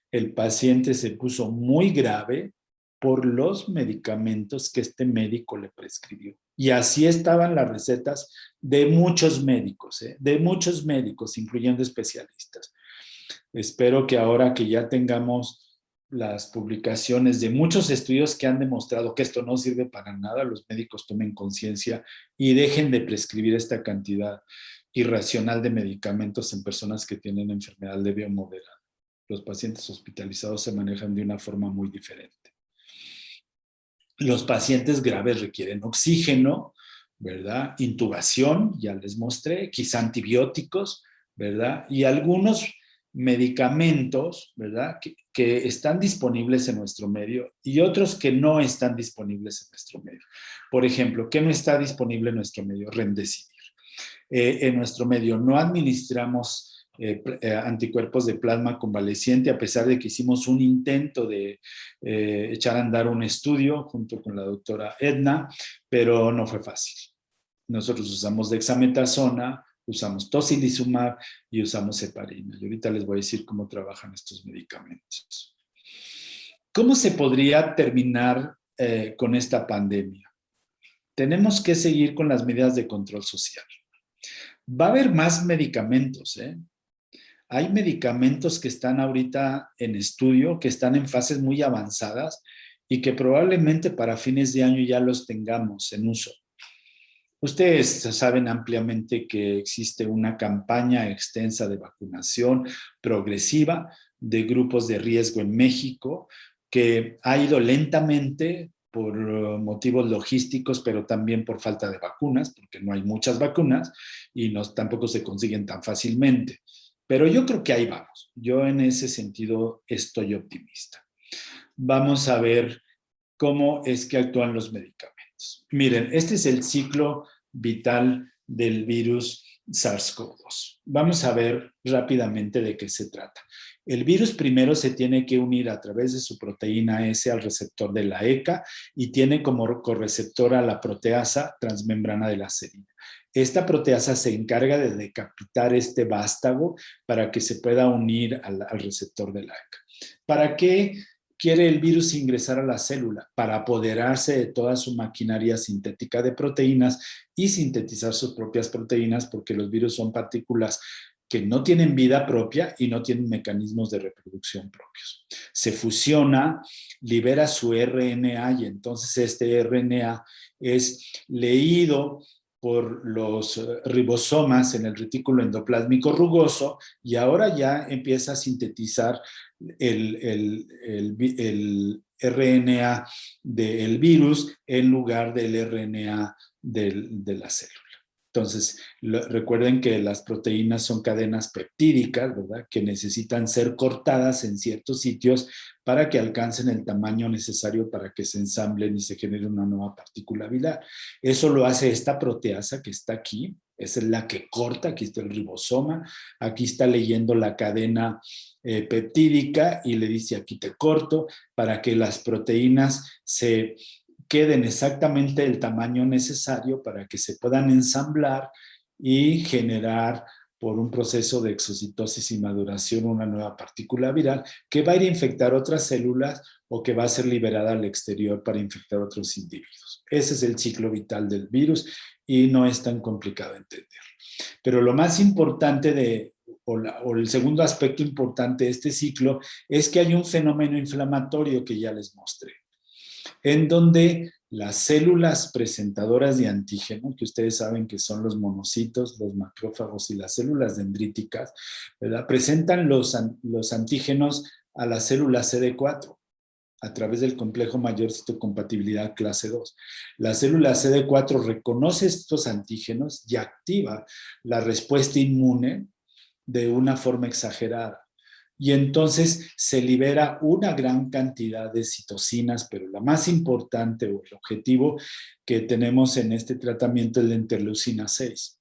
El paciente se puso muy grave por los medicamentos que este médico le prescribió. Y así estaban las recetas de muchos médicos, incluyendo especialistas. Espero que ahora que ya tengamos las publicaciones de muchos estudios que han demostrado que esto no sirve para nada, los médicos tomen conciencia y dejen de prescribir esta cantidad irracional de medicamentos en personas que tienen enfermedad leve o moderada. Los pacientes hospitalizados se manejan de una forma muy diferente. Los pacientes graves requieren oxígeno, ¿verdad? Intubación, ya les mostré, quizá antibióticos, ¿verdad? Y algunos medicamentos, ¿verdad? Que están disponibles en nuestro medio y otros que no están disponibles en nuestro medio. Por ejemplo, ¿qué no está disponible en nuestro medio? Remdesivir. En nuestro medio no administramos anticuerpos de plasma convaleciente, a pesar de que hicimos un intento de echar a andar un estudio junto con la doctora Edna, pero no fue fácil. Nosotros usamos dexametasona, usamos tocilizumab y usamos heparina. Y ahorita les voy a decir cómo trabajan estos medicamentos. ¿Cómo se podría terminar con esta pandemia? Tenemos que seguir con las medidas de control social. Va a haber más medicamentos, ¿eh? Hay medicamentos que están ahorita en estudio, que están en fases muy avanzadas y que probablemente para fines de año ya los tengamos en uso. Ustedes saben ampliamente que existe una campaña extensa de vacunación progresiva de grupos de riesgo en México que ha ido lentamente por motivos logísticos, pero también por falta de vacunas, porque no hay muchas vacunas y tampoco se consiguen tan fácilmente. Pero yo creo que ahí vamos. Yo en ese sentido estoy optimista. Vamos a ver cómo es que actúan los medicamentos. Miren, este es el ciclo vital del virus SARS-CoV-2. Vamos a ver rápidamente de qué se trata. El virus primero se tiene que unir a través de su proteína S al receptor de la ECA y tiene como correceptora a la proteasa transmembrana de la serina. Esta proteasa se encarga de decapitar este vástago para que se pueda unir al receptor de la ECA. ¿Para qué quiere el virus ingresar a la célula para apoderarse de toda su maquinaria sintética de proteínas y sintetizar sus propias proteínas, porque los virus son partículas que no tienen vida propia y no tienen mecanismos de reproducción propios. Se fusiona, libera su RNA y entonces este RNA es leído por los ribosomas en el retículo endoplásmico rugoso y ahora ya empieza a sintetizar el RNA del virus en lugar del RNA de la célula. Entonces, recuerden que las proteínas son cadenas peptídicas, ¿verdad? Que necesitan ser cortadas en ciertos sitios para que alcancen el tamaño necesario para que se ensamblen y se genere una nueva partícula viral. Eso lo hace esta proteasa que está aquí, esa es la que corta, aquí está el ribosoma, aquí está leyendo la cadena peptídica y le dice aquí te corto para que las proteínas se queden exactamente el tamaño necesario para que se puedan ensamblar y generar por un proceso de exocitosis y maduración una nueva partícula viral que va a ir a infectar otras células o que va a ser liberada al exterior para infectar otros individuos. Ese es el ciclo vital del virus y no es tan complicado entender. Pero lo más importante o el segundo aspecto importante de este ciclo es que hay un fenómeno inflamatorio que ya les mostré, en donde las células presentadoras de antígeno, que ustedes saben que son los monocitos, los macrófagos y las células dendríticas, ¿verdad? Presentan los antígenos a la célula CD4 a través del complejo mayor citocompatibilidad clase 2. La célula CD4 reconoce estos antígenos y activa la respuesta inmune de una forma exagerada. Y entonces se libera una gran cantidad de citocinas, pero la más importante o el objetivo que tenemos en este tratamiento es la interleucina 6,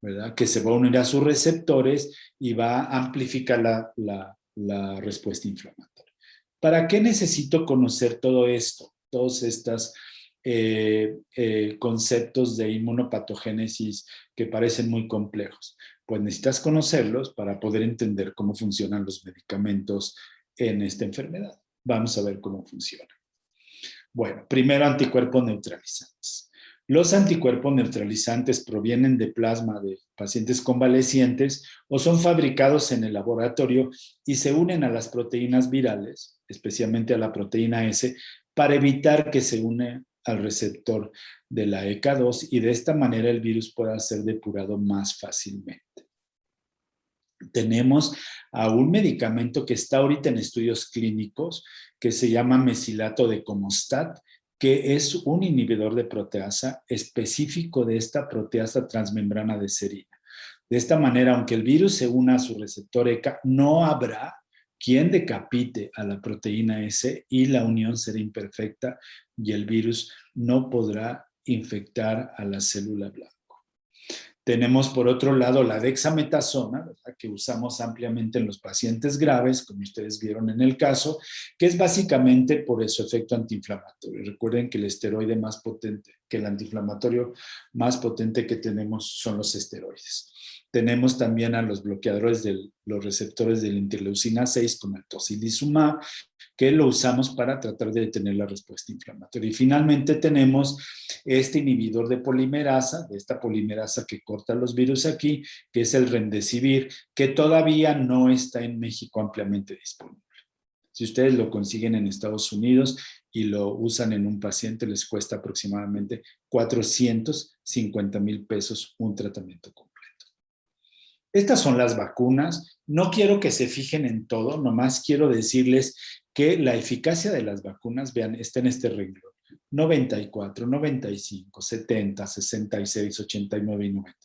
¿verdad? Que se va a unir a sus receptores y va a amplificar la respuesta inflamatoria. ¿Para qué necesito conocer todo esto? Todos estos conceptos de inmunopatogénesis que parecen muy complejos. Pues necesitas conocerlos para poder entender cómo funcionan los medicamentos en esta enfermedad. Vamos a ver cómo funciona. Bueno, primero anticuerpos neutralizantes. Los anticuerpos neutralizantes provienen de plasma de pacientes convalecientes o son fabricados en el laboratorio y se unen a las proteínas virales, especialmente a la proteína S, para evitar que se une al receptor de la ECA2 y de esta manera el virus pueda ser depurado más fácilmente. Tenemos a un medicamento que está ahorita en estudios clínicos que se llama mesilato de Comostat, que es un inhibidor de proteasa específico de esta proteasa transmembrana de serina. De esta manera, aunque el virus se una a su receptor ECA, no habrá quien decapite a la proteína S y la unión será imperfecta y el virus no podrá infectar a la célula blanca. Tenemos por otro lado la dexametasona, ¿verdad? Que usamos ampliamente en los pacientes graves, como ustedes vieron en el caso, que es básicamente por su efecto antiinflamatorio. Recuerden que el esteroide más potente, que el antiinflamatorio más potente que tenemos son los esteroides. Tenemos también a los bloqueadores de los receptores de la interleucina 6, como el tocilizumab, que lo usamos para tratar de detener la respuesta inflamatoria. Y finalmente tenemos este inhibidor de polimerasa, de esta polimerasa que corta los virus aquí, que es el remdesivir, que todavía no está en México ampliamente disponible. Si ustedes lo consiguen en Estados Unidos y lo usan en un paciente, les cuesta aproximadamente 450,000 pesos un tratamiento completo. Estas son las vacunas. No quiero que se fijen en todo, nomás quiero decirles que la eficacia de las vacunas, vean, está en este renglón. 94, 95, 70, 66, 89 y 90.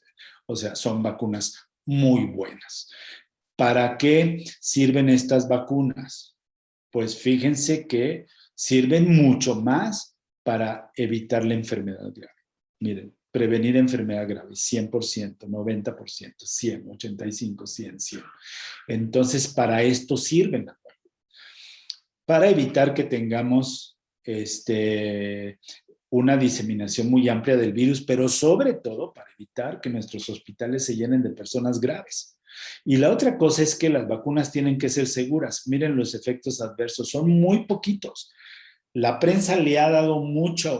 O sea, son vacunas muy buenas. ¿Para qué sirven estas vacunas? Pues fíjense que sirven mucho más para evitar la enfermedad grave. Miren, prevenir enfermedad grave, 100%, 90%, 100, 85, 100, 100. Entonces, para esto sirven las vacunas. Para evitar que tengamos una diseminación muy amplia del virus, pero sobre todo para evitar que nuestros hospitales se llenen de personas graves. Y la otra cosa es que las vacunas tienen que ser seguras. Miren los efectos adversos, son muy poquitos. La prensa le ha dado mucha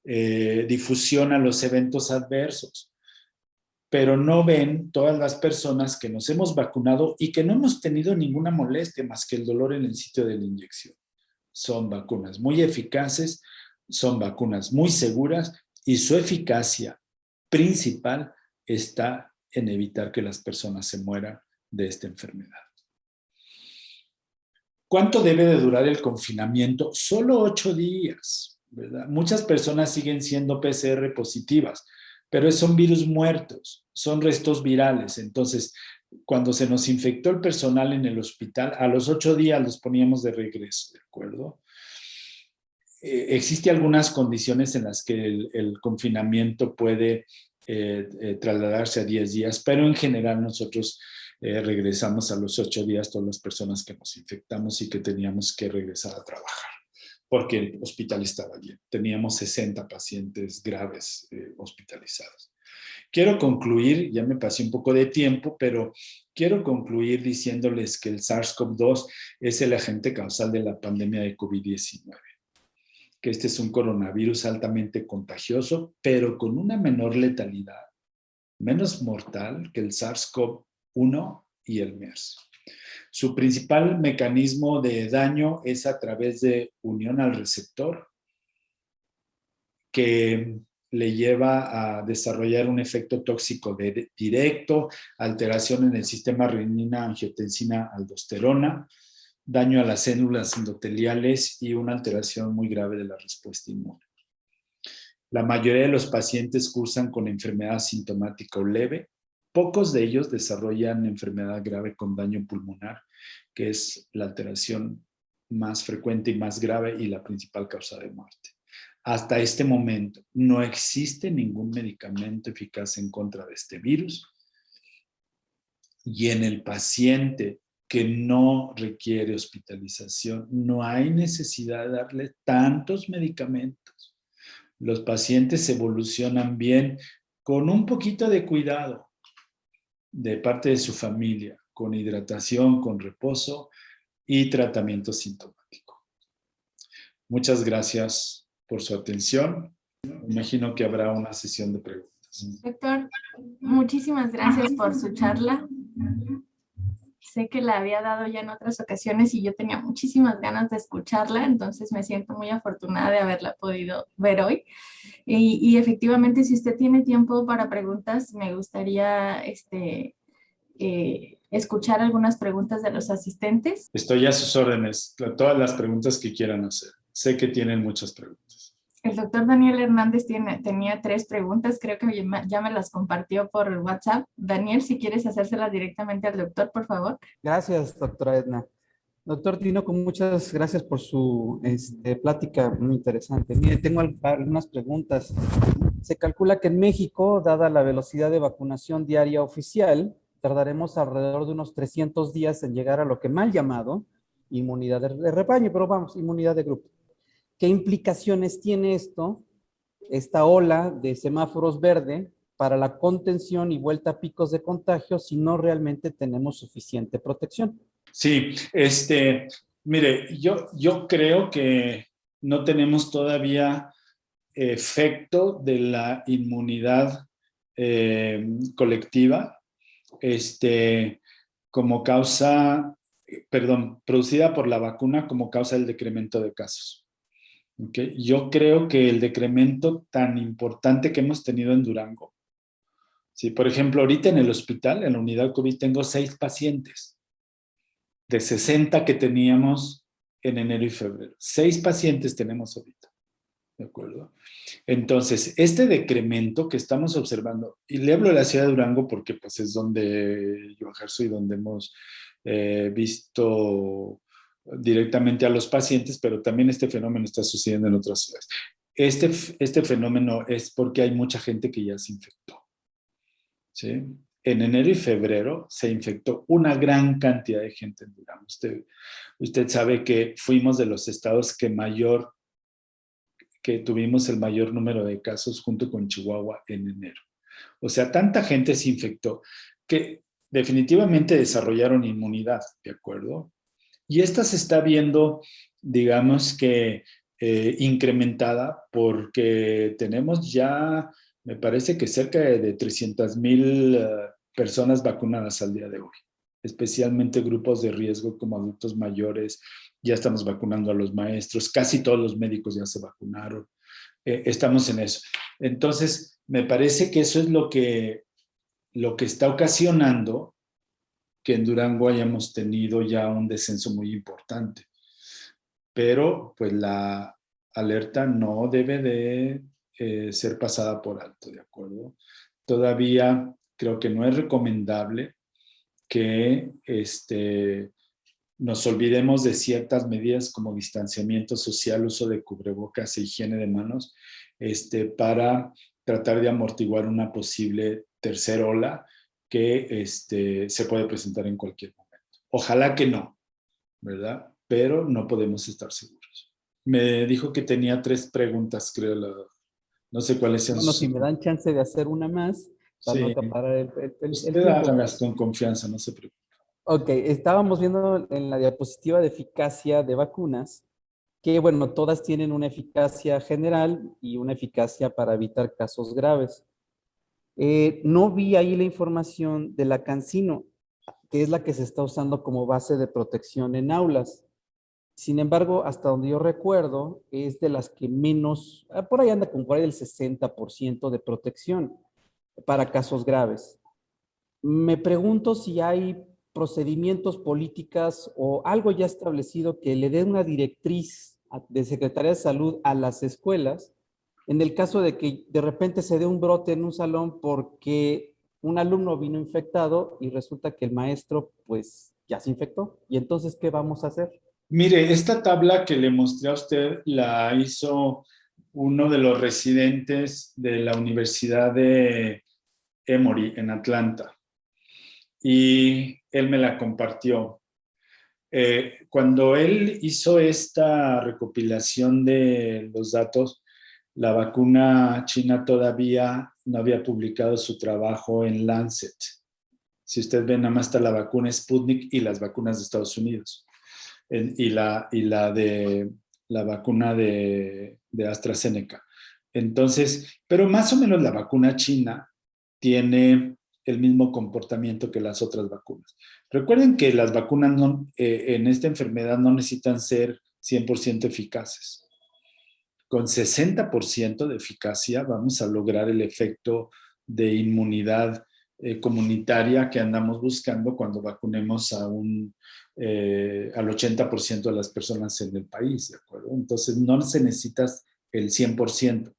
difusión a los eventos adversos, pero no ven todas las personas que nos hemos vacunado y que no hemos tenido ninguna molestia más que el dolor en el sitio de la inyección. Son vacunas muy eficaces, son vacunas muy seguras y su eficacia principal está en evitar que las personas se mueran de esta enfermedad. ¿Cuánto debe de durar el confinamiento? Solo 8 días, ¿verdad? Muchas personas siguen siendo PCR positivas, pero son virus muertos, son restos virales. Entonces, cuando se nos infectó el personal en el hospital, a los 8 días los poníamos de regreso, ¿de acuerdo? Existen algunas condiciones en las que el confinamiento puede trasladarse a 10 días, pero en general nosotros regresamos a los 8 días todas las personas que nos infectamos y que teníamos que regresar a trabajar, porque el hospital estaba lleno. Teníamos 60 pacientes graves hospitalizados. Quiero concluir, ya me pasé un poco de tiempo, pero quiero concluir diciéndoles que el SARS-CoV-2 es el agente causal de la pandemia de COVID-19. Que este es un coronavirus altamente contagioso, pero con una menor letalidad, menos mortal que el SARS-CoV-1 y el MERS. Su principal mecanismo de daño es a través de unión al receptor, que le lleva a desarrollar un efecto tóxico directo, alteración en el sistema renina-angiotensina-aldosterona, daño a las células endoteliales y una alteración muy grave de la respuesta inmune. La mayoría de los pacientes cursan con enfermedad sintomática o leve. Pocos de ellos desarrollan enfermedad grave con daño pulmonar, que es la alteración más frecuente y más grave y la principal causa de muerte. Hasta este momento no existe ningún medicamento eficaz en contra de este virus. Y en el paciente que no requiere hospitalización, no hay necesidad de darle tantos medicamentos. Los pacientes evolucionan bien con un poquito de cuidado de parte de su familia, con hidratación, con reposo y tratamiento sintomático. Muchas gracias por su atención. Imagino que habrá una sesión de preguntas. Doctor, muchísimas gracias por su charla. Sé que la había dado ya en otras ocasiones y yo tenía muchísimas ganas de escucharla, entonces me siento muy afortunada de haberla podido ver hoy. Y efectivamente, si usted tiene tiempo para preguntas, me gustaría escuchar algunas preguntas de los asistentes. Estoy a sus órdenes, todas las preguntas que quieran hacer. Sé que tienen muchas preguntas. El doctor Daniel Hernández tenía 3 preguntas, creo que ya me las compartió por WhatsApp. Daniel, si quieres hacérselas directamente al doctor, por favor. Gracias, doctora Edna. Doctor Tinoco, muchas gracias por su plática muy interesante. Mire, tengo algunas preguntas. Se calcula que en México, dada la velocidad de vacunación diaria oficial, tardaremos alrededor de unos 300 días en llegar a lo que mal llamado inmunidad de rebaño, pero vamos, inmunidad de grupo. ¿Qué implicaciones tiene esta ola de semáforos verde para la contención y vuelta a picos de contagio si no realmente tenemos suficiente protección? Sí, mire, yo creo que no tenemos todavía efecto de la inmunidad colectiva, como causa, producida por la vacuna como causa del decremento de casos. ¿Okay? Yo creo que el decremento tan importante que hemos tenido en Durango, ¿sí? Por ejemplo, ahorita en el hospital, en la unidad COVID, tengo 6 pacientes de 60 que teníamos en enero y febrero. 6 pacientes tenemos ahorita, ¿de acuerdo? Entonces, este decremento que estamos observando, y le hablo de la ciudad de Durango porque pues es donde yo ejerzo y donde hemos visto directamente a los pacientes, pero también este fenómeno está sucediendo en otras ciudades. Este fenómeno es porque hay mucha gente que ya se infectó, ¿sí? En enero y febrero se infectó una gran cantidad de gente en Durango. Usted sabe que fuimos de los estados que tuvimos el mayor número de casos junto con Chihuahua en enero. O sea, tanta gente se infectó que definitivamente desarrollaron inmunidad, ¿de acuerdo? Y esta se está viendo, digamos que, incrementada porque tenemos ya, me parece que cerca de 300,000 personas vacunadas al día de hoy, especialmente grupos de riesgo como adultos mayores. Ya estamos vacunando a los maestros, casi todos los médicos ya se vacunaron. Estamos en eso. Entonces, me parece que eso es lo que está ocasionando que en Durango hayamos tenido ya un descenso muy importante. Pero pues la alerta no debe de ser pasada por alto, ¿de acuerdo? Todavía creo que no es recomendable que nos olvidemos de ciertas medidas como distanciamiento social, uso de cubrebocas e higiene de manos, para tratar de amortiguar una posible tercera ola que se puede presentar en cualquier momento. Ojalá que no, ¿verdad? Pero no podemos estar seguros. Me dijo que tenía 3 preguntas, creo. No sé cuáles sean Bueno, sus... si me dan chance de hacer una más, para no Sí, acaparar el usted tiempo. hágalas con confianza, no se preocupe. Ok, estábamos viendo en la diapositiva de eficacia de vacunas que, bueno, todas tienen una eficacia general y una eficacia para evitar casos graves. No vi ahí la información de la CanSino, que es la que se está usando como base de protección en aulas. Sin embargo, hasta donde yo recuerdo, es de las que menos, por ahí anda como por ahí el 60% de protección para casos graves. Me pregunto si hay procedimientos, políticas o algo ya establecido que le dé una directriz de Secretaría de Salud a las escuelas en el caso de que de repente se dé un brote en un salón porque un alumno vino infectado y resulta que el maestro pues ya se infectó. ¿Y entonces qué vamos a hacer? Mire, esta tabla que le mostré a usted la hizo uno de los residentes de la Universidad de Emory en Atlanta y él me la compartió. Cuando él hizo esta recopilación de los datos, la vacuna china todavía no había publicado su trabajo en Lancet. Si usted ve, nada más está la vacuna Sputnik y las vacunas de Estados Unidos. La vacuna de AstraZeneca. Entonces, pero más o menos la vacuna china tiene el mismo comportamiento que las otras vacunas. Recuerden que las vacunas en esta enfermedad no necesitan ser 100% eficaces. Con 60% de eficacia vamos a lograr el efecto de inmunidad comunitaria que andamos buscando cuando vacunemos al 80% de las personas en el país, ¿de acuerdo? Entonces no se necesita el 100%,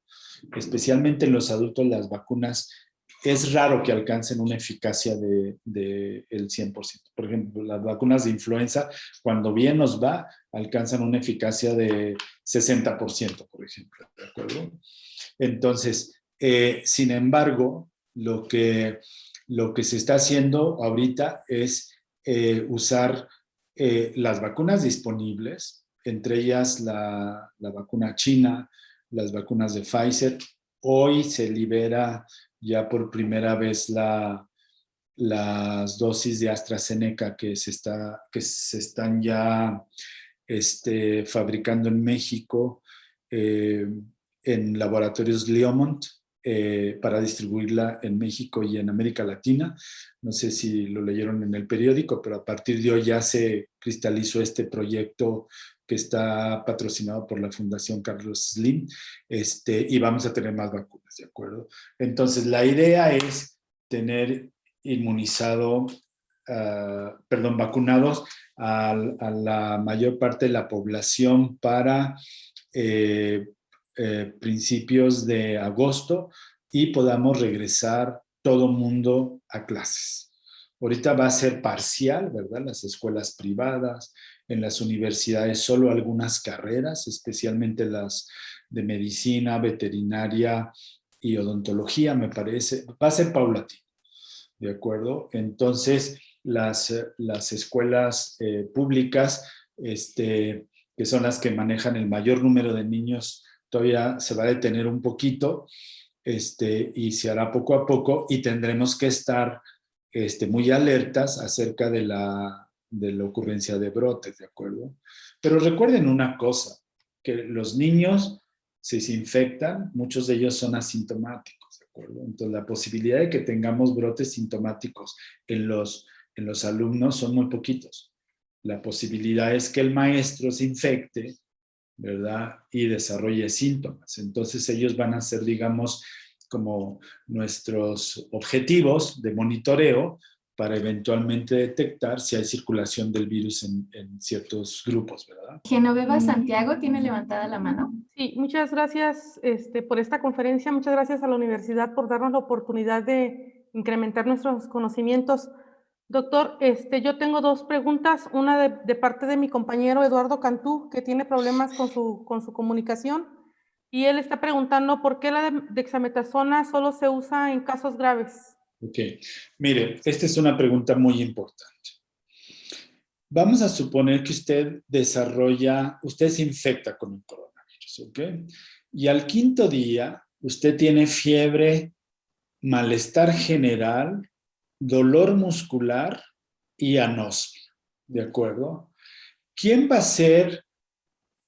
especialmente en los adultos las vacunas es raro que alcancen una eficacia de el 100%. Por ejemplo, las vacunas de influenza, cuando bien nos va, alcanzan una eficacia de 60%, por ejemplo, ¿de acuerdo? Entonces, sin embargo, lo que se está haciendo ahorita es usar las vacunas disponibles, entre ellas la vacuna china, las vacunas de Pfizer. Hoy se libera ya por primera vez las dosis de AstraZeneca que se están ya fabricando en México en laboratorios Leomont para distribuirla en México y en América Latina. No sé si lo leyeron en el periódico, pero a partir de hoy ya se cristalizó este proyecto que está patrocinado por la Fundación Carlos Slim, y vamos a tener más vacunas, ¿de acuerdo? Entonces, la idea es tener vacunados a la mayor parte de la población para principios de agosto y podamos regresar todo mundo a clases. Ahorita va a ser parcial, ¿verdad? Las escuelas privadas, en las universidades solo algunas carreras, especialmente las de medicina, veterinaria y odontología, me parece. Va a ser paulatino, ¿de acuerdo? Entonces, las escuelas públicas, que son las que manejan el mayor número de niños, todavía se va a detener un poquito, y se hará poco a poco y tendremos que estar muy alertas acerca de la ocurrencia de brotes, ¿de acuerdo? Pero recuerden una cosa, que los niños, si se infectan, muchos de ellos son asintomáticos, ¿de acuerdo? Entonces, la posibilidad de que tengamos brotes sintomáticos en los alumnos son muy poquitos. La posibilidad es que el maestro se infecte, ¿verdad? Y desarrolle síntomas. Entonces, ellos van a ser, digamos, como nuestros objetivos de monitoreo para eventualmente detectar si hay circulación del virus en ciertos grupos, ¿verdad? Genoveva Santiago tiene levantada la mano. Sí, muchas gracias por esta conferencia. Muchas gracias a la universidad por darnos la oportunidad de incrementar nuestros conocimientos. Doctor, yo tengo dos preguntas. Una de parte de mi compañero Eduardo Cantú, que tiene problemas con su comunicación. Y él está preguntando por qué la dexametasona solo se usa en casos graves. Ok, mire, esta es una pregunta muy importante. Vamos a suponer que usted se infecta con el coronavirus, ¿ok? Y al quinto día, usted tiene fiebre, malestar general, dolor muscular y anosmia, ¿de acuerdo? ¿Quién va a ser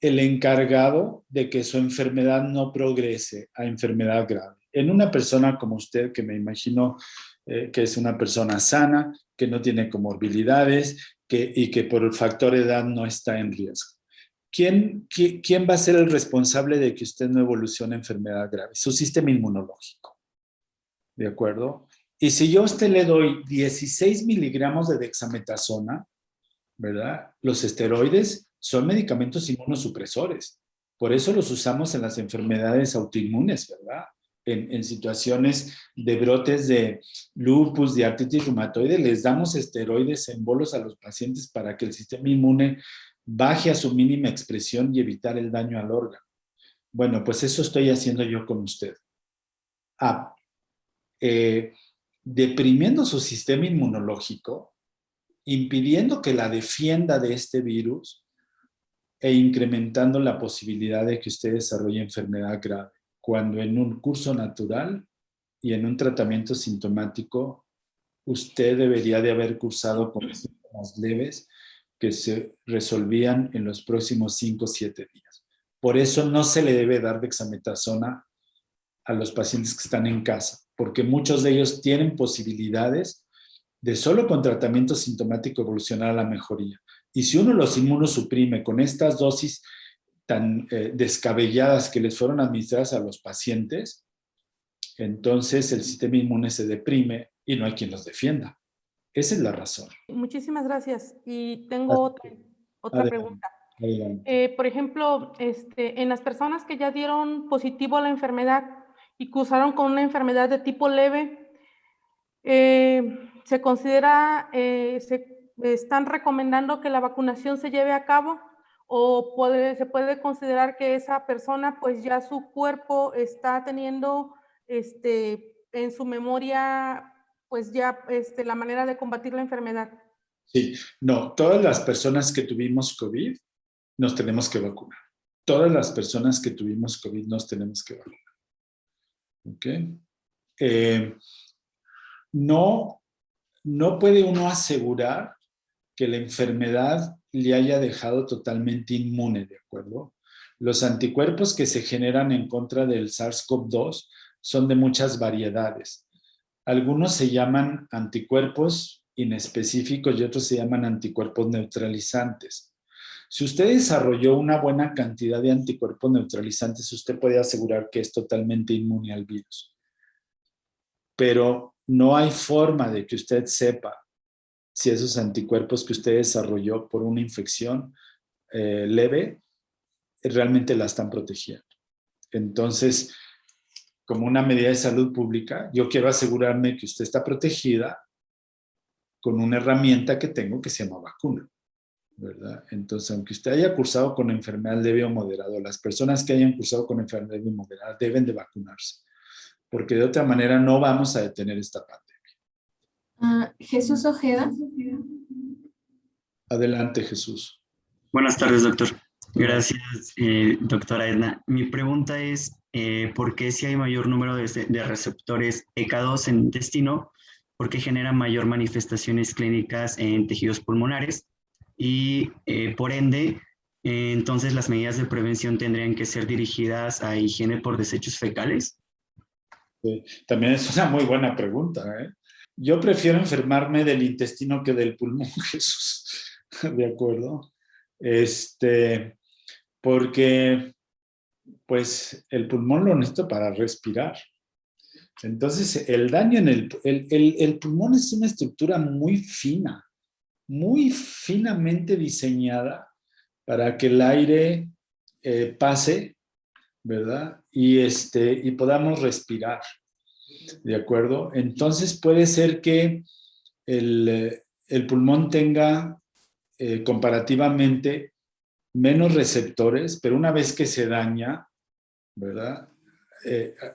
el encargado de que su enfermedad no progrese a enfermedad grave? En una persona como usted, que me imagino que es una persona sana, que no tiene comorbilidades y que por el factor edad no está en riesgo. ¿Quién va a ser el responsable de que usted no evolucione a enfermedad grave? Su sistema inmunológico, ¿de acuerdo? Y si yo a usted le doy 16 miligramos de dexametasona, ¿verdad? Los esteroides son medicamentos inmunosupresores. Por eso los usamos en las enfermedades autoinmunes, ¿verdad? En situaciones de brotes de lupus, de artritis reumatoide, les damos esteroides en bolos a los pacientes para que el sistema inmune baje a su mínima expresión y evitar el daño al órgano. Bueno, pues eso estoy haciendo yo con usted. Deprimiendo su sistema inmunológico, impidiendo que la defienda de este virus e incrementando la posibilidad de que usted desarrolle enfermedad grave, cuando en un curso natural y en un tratamiento sintomático, usted debería de haber cursado con síntomas leves que se resolvían en los próximos 5 o 7 días. Por eso no se le debe dar dexametasona a los pacientes que están en casa, porque muchos de ellos tienen posibilidades de solo con tratamiento sintomático evolucionar a la mejoría. Y si uno los inmunosuprime con estas dosis tan descabelladas que les fueron administradas a los pacientes, entonces el sistema inmune se deprime y no hay quien los defienda. Esa es la razón. Muchísimas gracias. Y tengo otra pregunta. Adelante. Por ejemplo, en las personas que ya dieron positivo a la enfermedad y cursaron con una enfermedad de tipo leve, ¿se considera, están recomendando que la vacunación se lleve a cabo? ¿O se puede considerar que esa persona, pues ya su cuerpo está teniendo en su memoria, pues ya la manera de combatir la enfermedad? Sí, no, todas las personas que tuvimos COVID nos tenemos que vacunar. Todas las personas que tuvimos COVID nos tenemos que vacunar. ¿Ok? No puede uno asegurar que la enfermedad le haya dejado totalmente inmune, ¿de acuerdo? Los anticuerpos que se generan en contra del SARS-CoV-2 son de muchas variedades. Algunos se llaman anticuerpos inespecíficos y otros se llaman anticuerpos neutralizantes. Si usted desarrolló una buena cantidad de anticuerpos neutralizantes, usted puede asegurar que es totalmente inmune al virus. Pero no hay forma de que usted sepa si esos anticuerpos que usted desarrolló por una infección leve realmente la están protegiendo. Entonces, como una medida de salud pública, yo quiero asegurarme que usted está protegida con una herramienta que tengo que se llama vacuna, ¿verdad? Entonces, aunque usted haya cursado con enfermedad leve o moderada, las personas que hayan cursado con enfermedad leve o moderada deben de vacunarse, porque de otra manera no vamos a detener esta pandemia. Jesús Ojeda. Adelante, Jesús. Buenas tardes, doctor. Gracias, doctora Edna. Mi pregunta es, ¿por qué si hay mayor número de receptores ECA2 en el intestino, porque genera mayor manifestaciones clínicas en tejidos pulmonares y por ende, entonces las medidas de prevención tendrían que ser dirigidas a higiene por desechos fecales. Sí, también es una muy buena pregunta, ¿eh? Yo prefiero enfermarme del intestino que del pulmón, Jesús. ¿De acuerdo? Porque pues el pulmón lo necesito para respirar. Entonces, el daño en el pulmón es una estructura muy finamente diseñada para que el aire pase, ¿verdad? Y podamos respirar, ¿de acuerdo? Entonces puede ser que el pulmón tenga comparativamente menos receptores, pero una vez que se daña, ¿verdad?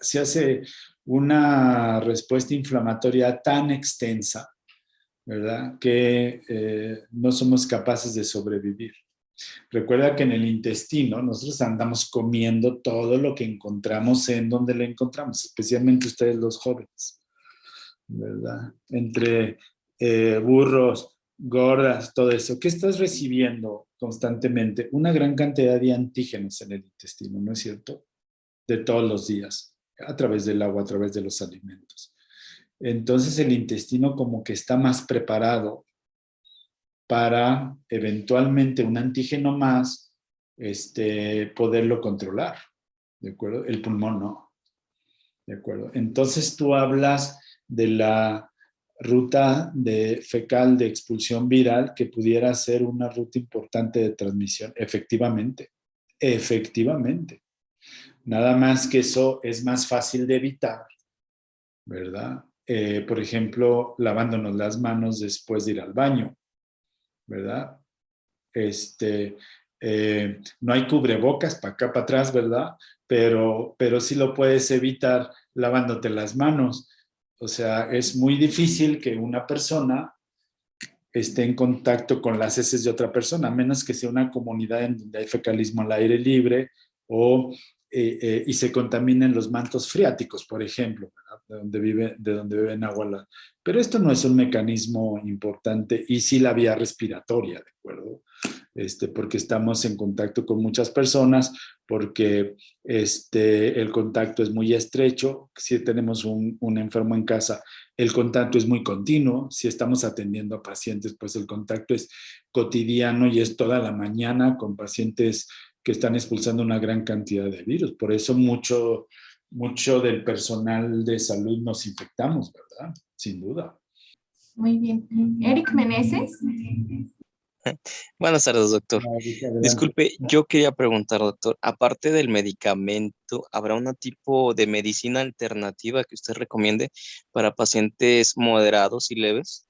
Se hace una respuesta inflamatoria tan extensa, ¿verdad? Que no somos capaces de sobrevivir. Recuerda que en el intestino nosotros andamos comiendo todo lo que encontramos en donde lo encontramos, especialmente ustedes los jóvenes, ¿verdad? Entre burros, gordas, todo eso. ¿Qué estás recibiendo constantemente? Una gran cantidad de antígenos en el intestino, ¿no es cierto? De todos los días, a través del agua, a través de los alimentos. Entonces el intestino como que está más preparado para eventualmente un antígeno más poderlo controlar, ¿de acuerdo? El pulmón no, ¿de acuerdo? Entonces tú hablas de la ruta fecal de expulsión viral que pudiera ser una ruta importante de transmisión, efectivamente. Nada más que eso es más fácil de evitar, ¿verdad? Por ejemplo, lavándonos las manos después de ir al baño, ¿verdad? No hay cubrebocas para acá, para atrás, ¿verdad? Pero sí lo puedes evitar lavándote las manos. O sea, es muy difícil que una persona esté en contacto con las heces de otra persona, a menos que sea una comunidad en donde hay fecalismo al aire libre y se contaminen los mantos freáticos, por ejemplo, ¿verdad? De donde beben agua. Pero esto no es un mecanismo importante y sí la vía respiratoria, ¿de acuerdo? Porque estamos en contacto con muchas personas, porque el contacto es muy estrecho. Si tenemos un enfermo en casa, el contacto es muy continuo. Si estamos atendiendo a pacientes, pues el contacto es cotidiano y es toda la mañana con pacientes que están expulsando una gran cantidad de virus. Por eso mucho del personal de salud nos infectamos, ¿verdad? Sin duda. Muy bien. Eric Meneses. Buenas tardes, doctor. Adelante. Disculpe, yo quería preguntar, doctor, aparte del medicamento, ¿habrá un tipo de medicina alternativa que usted recomiende para pacientes moderados y leves?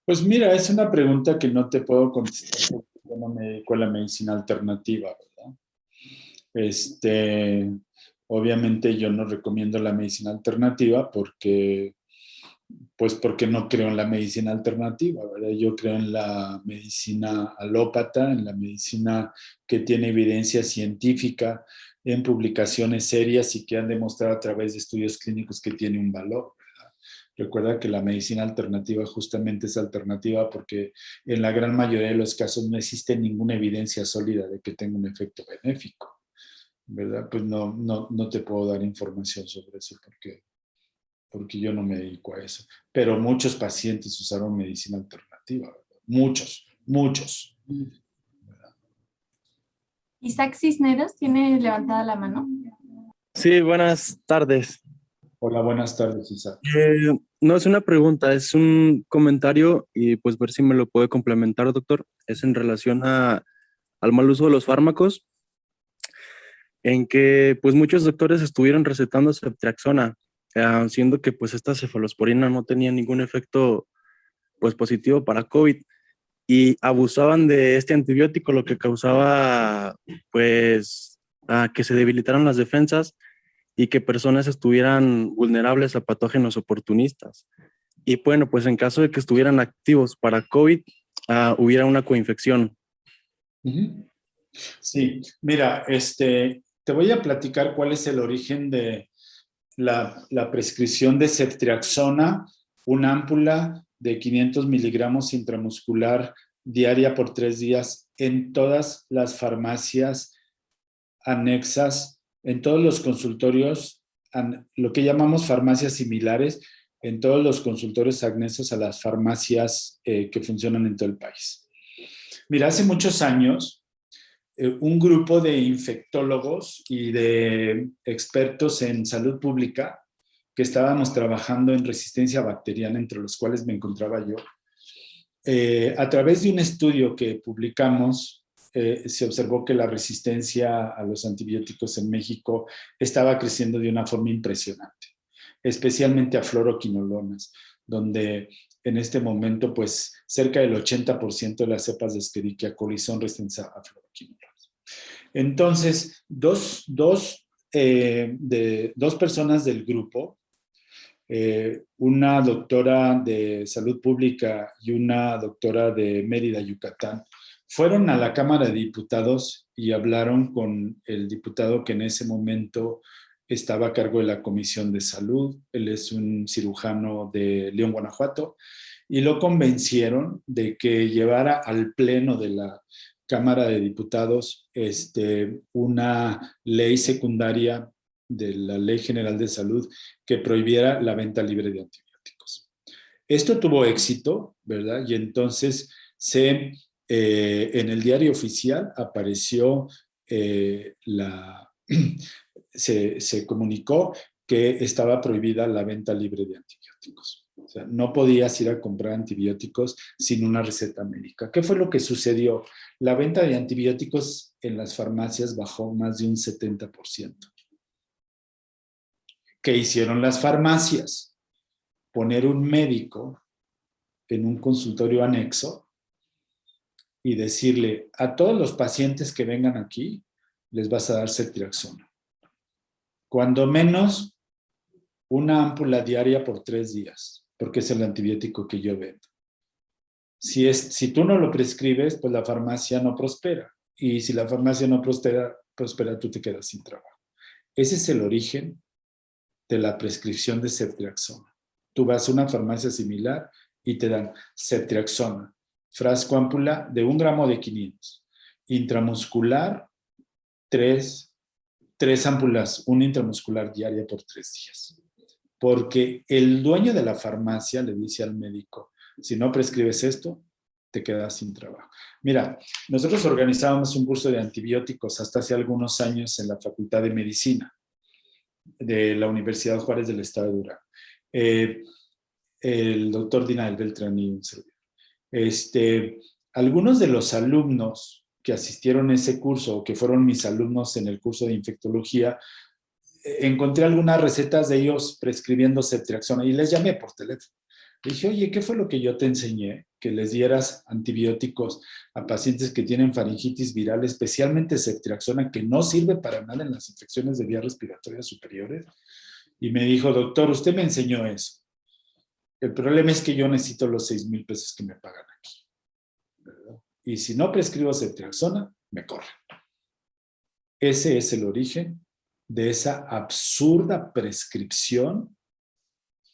Pues mira, es una pregunta que no te puedo contestar porque yo no me dedico a la medicina alternativa, ¿verdad? Obviamente yo no recomiendo la medicina alternativa porque no creo en la medicina alternativa, ¿verdad? Yo creo en la medicina alópata, en la medicina que tiene evidencia científica en publicaciones serias y que han demostrado a través de estudios clínicos que tiene un valor, ¿verdad? Recuerda que la medicina alternativa justamente es alternativa porque en la gran mayoría de los casos no existe ninguna evidencia sólida de que tenga un efecto benéfico, ¿verdad? Pues no te puedo dar información sobre eso porque yo no me dedico a eso. Pero muchos pacientes usaron medicina alternativa, ¿verdad? Muchos. Isaac Cisneros tiene levantada la mano. Sí, buenas tardes. Hola, buenas tardes, Isaac. No es una pregunta, es un comentario y pues ver si me lo puede complementar, doctor. Es en relación al mal uso de los fármacos, en que pues muchos doctores estuvieron recetando ceftriaxona, siendo que pues esta cefalosporina no tenía ningún efecto pues positivo para COVID y abusaban de este antibiótico, lo que causaba pues que se debilitaran las defensas y que personas estuvieran vulnerables a patógenos oportunistas. Y bueno, pues en caso de que estuvieran activos para COVID, hubiera una coinfección. Sí, mira, te voy a platicar cuál es el origen de la prescripción de ceftriaxona una ámpula de 500 miligramos intramuscular diaria por 3 días en todas las farmacias anexas, en todos los consultorios, lo que llamamos farmacias similares, en todos los consultorios anexos a las farmacias que funcionan en todo el país. Mira, hace muchos años, un grupo de infectólogos y de expertos en salud pública que estábamos trabajando en resistencia bacteriana, entre los cuales me encontraba yo, a través de un estudio que publicamos, se observó que la resistencia a los antibióticos en México estaba creciendo de una forma impresionante, especialmente a fluoroquinolonas, donde en este momento, pues, cerca del 80% de las cepas de Escherichia coli son resistentes a fluoroquinolonas. Entonces, dos personas del grupo, una doctora de salud pública y una doctora de Mérida, Yucatán, fueron a la Cámara de Diputados y hablaron con el diputado que en ese momento estaba a cargo de la Comisión de Salud. Él es un cirujano de León, Guanajuato, y lo convencieron de que llevara al Pleno de la Cámara de Diputados una ley secundaria de la Ley General de Salud que prohibiera la venta libre de antibióticos. Esto tuvo éxito, ¿verdad? Y entonces en el diario oficial apareció, se comunicó que estaba prohibida la venta libre de antibióticos. O sea, no podías ir a comprar antibióticos sin una receta médica. ¿Qué fue lo que sucedió? La venta de antibióticos en las farmacias bajó más de un 70%. ¿Qué hicieron las farmacias? Poner un médico en un consultorio anexo y decirle a todos los pacientes que vengan aquí, les vas a dar ceftriaxona. Cuando menos, una ámpula diaria por 3 días, porque es el antibiótico que yo vendo. Si tú no lo prescribes, pues la farmacia no prospera. Y si la farmacia no prospera, tú te quedas sin trabajo. Ese es el origen de la prescripción de ceftriaxona. Tú vas a una farmacia similar y te dan ceftriaxona, frasco ámpula de 1 gramo de 500, intramuscular, 3 ámpulas, una intramuscular diaria por 3 días. Porque el dueño de la farmacia le dice al médico, si no prescribes esto, te quedas sin trabajo. Mira, nosotros organizábamos un curso de antibióticos hasta hace algunos años en la Facultad de Medicina de la Universidad Juárez del Estado de Durango. El doctor Dinael Beltrán y un servidor. Algunos de los alumnos que asistieron a ese curso o que fueron mis alumnos en el curso de infectología, encontré algunas recetas de ellos prescribiendo ceftriaxona y les llamé por teléfono. Le dije, oye, ¿qué fue lo que yo te enseñé? Que les dieras antibióticos a pacientes que tienen faringitis viral, especialmente ceftriaxona, que no sirve para nada en las infecciones de vías respiratorias superiores. Y me dijo, doctor, usted me enseñó eso. El problema es que yo necesito los 6,000 pesos que me pagan aquí, ¿verdad? Y si no prescribo ceftriaxona, me corren. Ese es el origen de esa absurda prescripción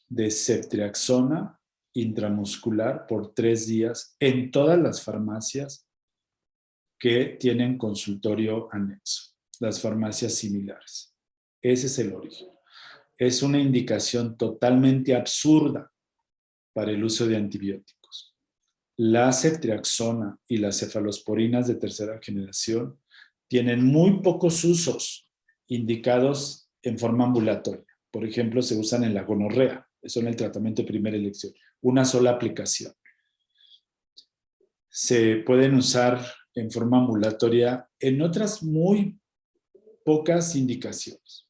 de ceftriaxona intramuscular por 3 días en todas las farmacias que tienen consultorio anexo, las farmacias similares. Ese es el origen. Es una indicación totalmente absurda para el uso de antibióticos. La ceftriaxona y las cefalosporinas de tercera generación tienen muy pocos usos indicados en forma ambulatoria. Por ejemplo, se usan en la gonorrea, eso en el tratamiento de primera elección, una sola aplicación. Se pueden usar en forma ambulatoria en otras muy pocas indicaciones,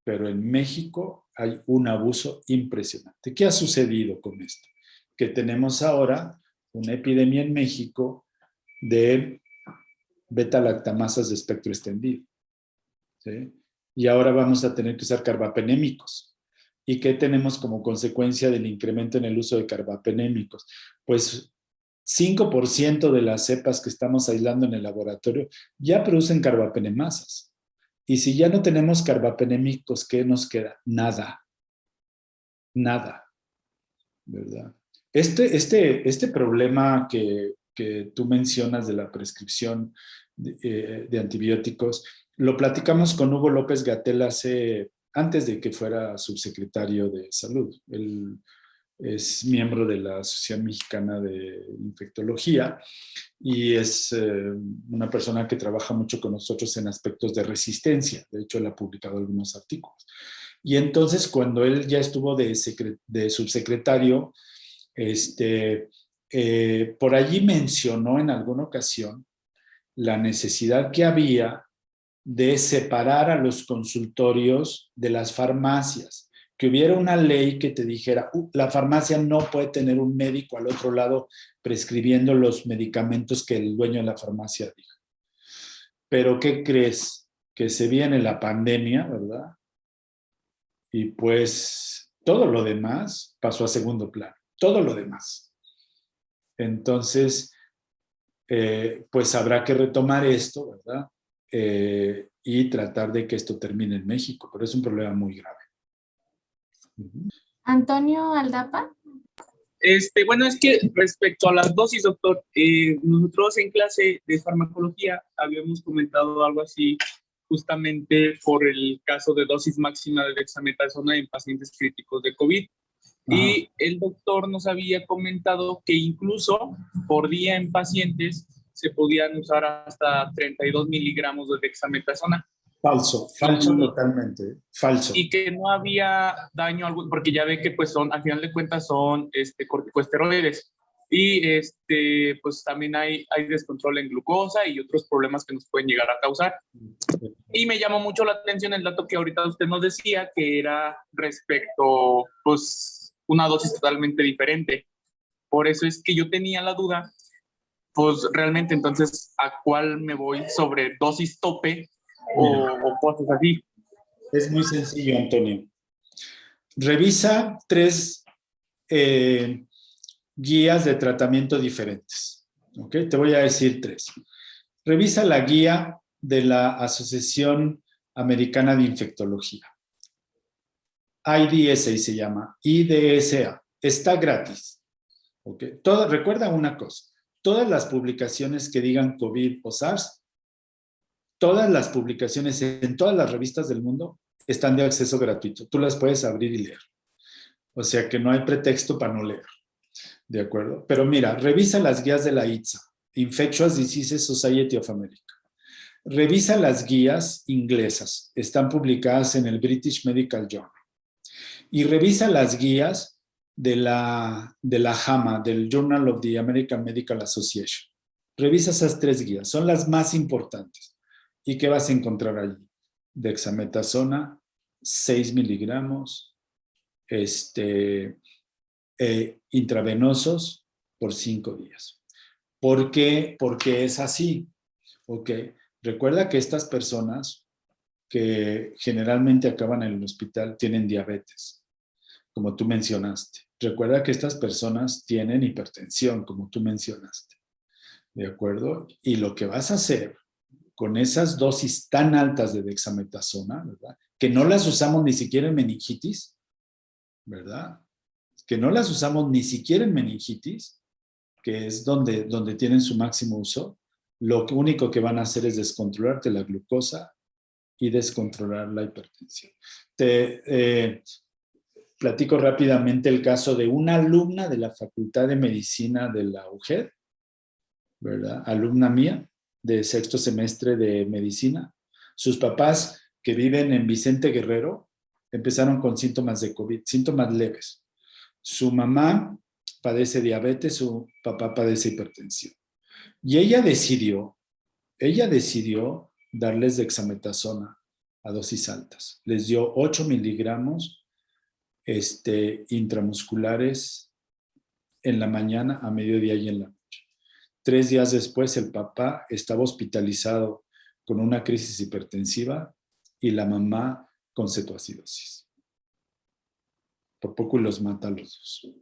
pero en México hay un abuso impresionante. ¿Qué ha sucedido con esto? Que tenemos ahora una epidemia en México de beta-lactamasas de espectro extendido, ¿sí? Y ahora vamos a tener que usar carbapenémicos. ¿Y qué tenemos como consecuencia del incremento en el uso de carbapenémicos? Pues 5% de las cepas que estamos aislando en el laboratorio ya producen carbapenemasas. Y si ya no tenemos carbapenémicos, ¿qué nos queda? Nada. Nada. ¿verdad? Este problema que tú mencionas de la prescripción de antibióticos, lo platicamos con Hugo López-Gatell antes de que fuera subsecretario de Salud. Él es miembro de la Asociación Mexicana de Infectología y es una persona que trabaja mucho con nosotros en aspectos de resistencia. De hecho, él ha publicado algunos artículos. Y entonces, cuando él ya estuvo de subsecretario, por allí mencionó en alguna ocasión la necesidad que había de separar a los consultorios de las farmacias, que hubiera una ley que te dijera, la farmacia no puede tener un médico al otro lado prescribiendo los medicamentos que el dueño de la farmacia diga. Pero ¿qué crees? Que se viene la pandemia, ¿verdad? Y pues todo lo demás pasó a segundo plano, todo lo demás. Entonces, pues habrá que retomar esto, ¿verdad? Y tratar de que esto termine en México, pero es un problema muy grave. Antonio Aldapa. Bueno, es que respecto a las dosis, doctor, nosotros en clase de farmacología habíamos comentado algo así justamente por el caso de dosis máxima de dexametasona en pacientes críticos de COVID. Y el doctor nos había comentado que incluso por día en pacientes se podían usar hasta 32 miligramos de dexametasona. Falso totalmente, falso. Y que no había daño alguno, porque ya ve que pues al final de cuentas son corticosteroides. Y pues también hay descontrol en glucosa y otros problemas que nos pueden llegar a causar. Y me llamó mucho la atención el dato que ahorita usted nos decía, que era respecto, pues, una dosis totalmente diferente. Por eso es que yo tenía la duda, pues, realmente, entonces, ¿a cuál me voy sobre dosis tope o cosas así? Es muy sencillo, Antonio. Revisa 3 guías de tratamiento diferentes. ¿Ok? Te voy a decir 3. Revisa la guía de la Asociación Americana de Infectología. IDSA se llama, IDSA. Está gratis. ¿Ok? Recuerda una cosa. Todas las publicaciones que digan COVID o SARS, todas las publicaciones en todas las revistas del mundo están de acceso gratuito. Tú las puedes abrir y leer. O sea que no hay pretexto para no leer. ¿De acuerdo? Pero mira, revisa las guías de la ITSA, Infectious Diseases Society of America. Revisa las guías inglesas. Están publicadas en el British Medical Journal. Y revisa las guías de la JAMA, del Journal of the American Medical Association. Revisa esas 3 guías. Son las más importantes. ¿Y qué vas a encontrar allí? Dexametasona, 6 miligramos, intravenosos por 5 días. ¿Por qué? Porque es así. ¿Ok? Recuerda que estas personas que generalmente acaban en el hospital tienen diabetes, como tú mencionaste. Recuerda que estas personas tienen hipertensión, como tú mencionaste. ¿De acuerdo? Y lo que vas a hacer con esas dosis tan altas de dexametasona, ¿verdad? Que no las usamos ni siquiera en meningitis, ¿verdad? Que no las usamos ni siquiera en meningitis, que es donde tienen su máximo uso. Lo único que van a hacer es descontrolarte la glucosa y descontrolar la hipertensión. Te platico rápidamente el caso de una alumna de la Facultad de Medicina de la UGED, ¿verdad? Alumna mía de 6º semestre de medicina. Sus papás, que viven en Vicente Guerrero, empezaron con síntomas de COVID, síntomas leves. Su mamá padece diabetes, su papá padece hipertensión. Y ella decidió darles dexametasona a dosis altas. Les dio 8 miligramos intramusculares en la mañana, a mediodía y en la noche. 3 días después, el papá estaba hospitalizado con una crisis hipertensiva y la mamá con cetoacidosis. Por poco y los mata a los 2.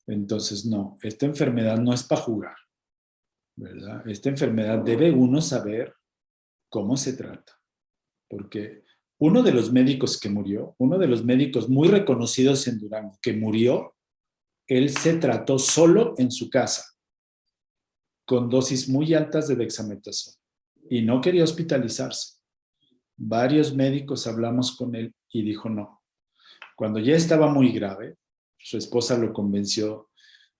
Entonces, no, esta enfermedad no es para jugar, ¿verdad? Esta enfermedad debe uno saber cómo se trata. Porque uno de los médicos que murió, uno de los médicos muy reconocidos en Durango que murió, él se trató solo en su casa, con dosis muy altas de dexametasona, y no quería hospitalizarse. Varios médicos hablamos con él y dijo no. Cuando ya estaba muy grave, su esposa lo convenció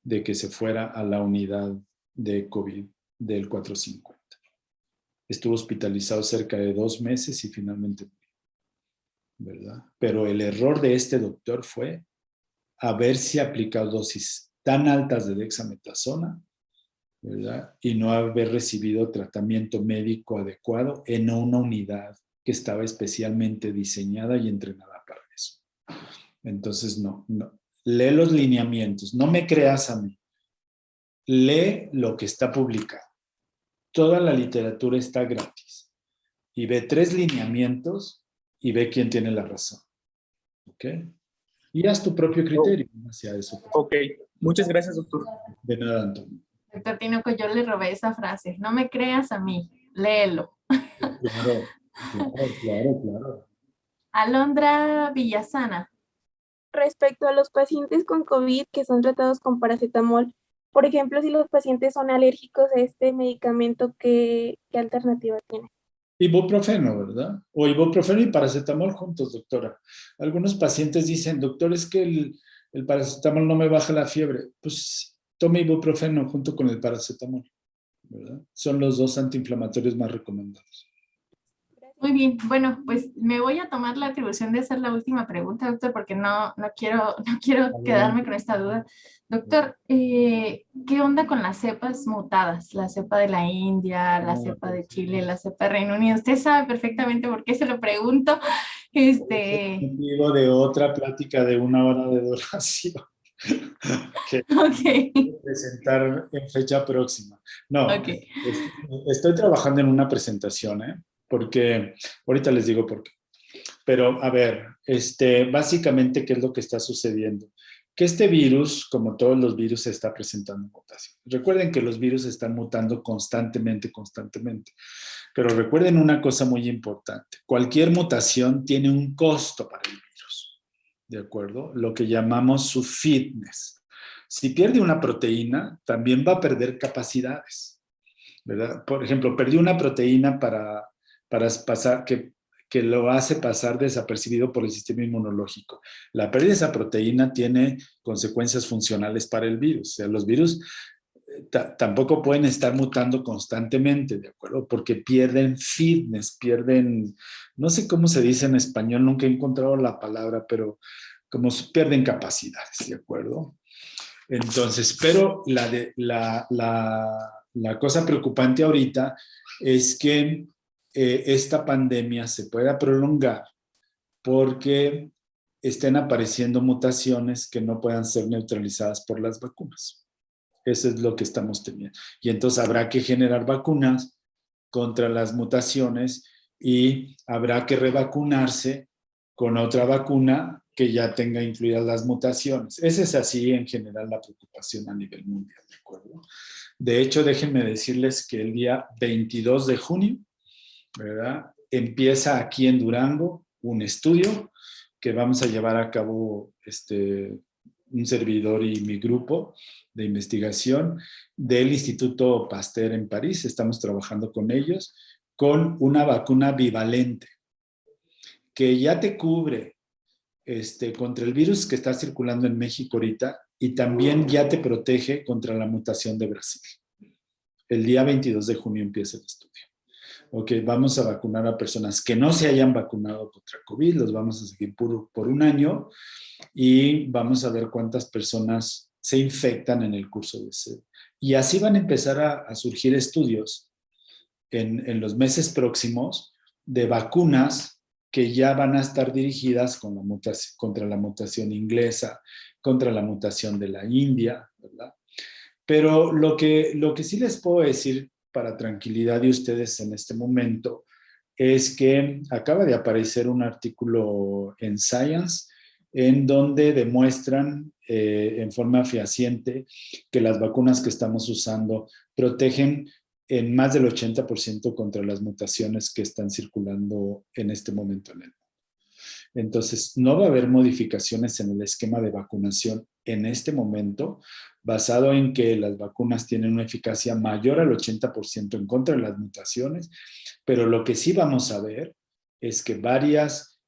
de que se fuera a la unidad de COVID del 450. Estuvo hospitalizado cerca de 2 meses y finalmente murió, ¿verdad? Pero el error de este doctor fue haberse aplicado dosis tan altas de dexametasona, ¿verdad? Y no haber recibido tratamiento médico adecuado en una unidad que estaba especialmente diseñada y entrenada para eso. Entonces, no. Lee los lineamientos, no me creas a mí. Lee lo que está publicado. Toda la literatura está gratis. Y ve 3 lineamientos y ve quién tiene la razón. ¿Ok? Y haz tu propio criterio hacia eso. Ok, muchas gracias, doctor. De nada, Antonio. Doctor Tinoco, yo le robé esa frase. No me creas a mí, léelo. Claro. Alondra Villasana. Respecto a los pacientes con COVID que son tratados con paracetamol, por ejemplo, si los pacientes son alérgicos a este medicamento, ¿qué alternativa tiene? Ibuprofeno, ¿verdad? O ibuprofeno y paracetamol juntos, doctora. Algunos pacientes dicen, doctor, es que el paracetamol no me baja la fiebre. Pues tome ibuprofeno junto con el paracetamol, ¿verdad? Son los 2 antiinflamatorios más recomendados. Muy bien, bueno, pues me voy a tomar la atribución de hacer la última pregunta, doctor, porque no quiero quedarme con esta duda. Doctor, ¿qué onda con las cepas mutadas? La cepa de la India, la cepa de Chile, la cepa de Reino Unido. Usted sabe perfectamente por qué se lo pregunto. Motivo de otra plática de 1 hora de duración. Que presentar en fecha próxima. No, okay. Estoy trabajando en una presentación, porque ahorita les digo por qué. Pero, a ver, básicamente, ¿qué es lo que está sucediendo? Que este virus, como todos los virus, se está presentando mutaciones. Recuerden que los virus están mutando constantemente. Pero recuerden una cosa muy importante. Cualquier mutación tiene un costo para el virus, ¿de acuerdo? Lo que llamamos su fitness. Si pierde una proteína, también va a perder capacidades, ¿verdad? Por ejemplo, perdió una proteína para pasar, que lo hace pasar desapercibido por el sistema inmunológico. La pérdida de esa proteína tiene consecuencias funcionales para el virus. O sea, los virus tampoco pueden estar mutando constantemente, ¿de acuerdo? Porque pierden fitness, no sé cómo se dice en español, nunca he encontrado la palabra, pero como pierden capacidades, ¿de acuerdo? Entonces, pero la cosa preocupante ahorita es que esta pandemia se pueda prolongar porque estén apareciendo mutaciones que no puedan ser neutralizadas por las vacunas. Eso es lo que estamos teniendo. Y entonces habrá que generar vacunas contra las mutaciones y habrá que revacunarse con otra vacuna que ya tenga incluidas las mutaciones. Esa es así en general la preocupación a nivel mundial, ¿de acuerdo? De hecho, déjenme decirles que el día 22 de junio, ¿verdad?, empieza aquí en Durango un estudio que vamos a llevar a cabo un servidor y mi grupo de investigación del Instituto Pasteur en París. Estamos trabajando con ellos con una vacuna bivalente que ya te cubre contra el virus que está circulando en México ahorita y también ya te protege contra la mutación de Brasil. El día 22 de junio empieza el estudio. Ok, vamos a vacunar a personas que no se hayan vacunado contra COVID, los vamos a seguir por 1 año y vamos a ver cuántas personas se infectan en el curso de ese. Y así van a empezar a surgir estudios en los meses próximos de vacunas que ya van a estar dirigidas con contra la mutación inglesa, contra la mutación de la India, ¿verdad? Pero lo que sí les puedo decir para tranquilidad de ustedes en este momento es que acaba de aparecer un artículo en Science en donde demuestran en forma fehaciente que las vacunas que estamos usando protegen en más del 80% contra las mutaciones que están circulando en este momento en el mundo. Entonces, no va a haber modificaciones en el esquema de vacunación en este momento, basado en que las vacunas tienen una eficacia mayor al 80% en contra de las mutaciones, pero lo que sí vamos a ver es que varias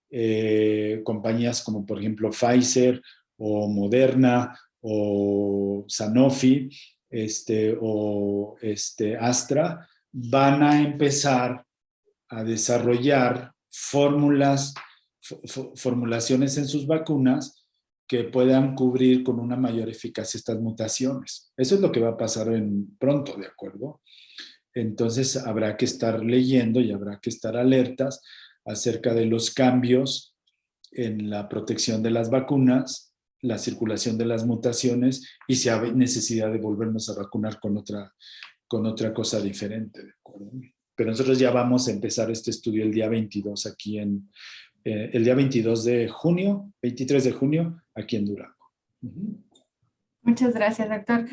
compañías como por ejemplo Pfizer o Moderna o Sanofi Astra van a empezar a desarrollar formulaciones en sus vacunas que puedan cubrir con una mayor eficacia estas mutaciones. Eso es lo que va a pasar pronto, ¿de acuerdo? Entonces habrá que estar leyendo y habrá que estar alertas acerca de los cambios en la protección de las vacunas, la circulación de las mutaciones y si hay necesidad de volvernos a vacunar con otra cosa diferente, ¿de acuerdo? Pero nosotros ya vamos a empezar este estudio el día 22 aquí el día 22 de junio, 23 de junio, aquí en Durango. Muchas gracias, doctor.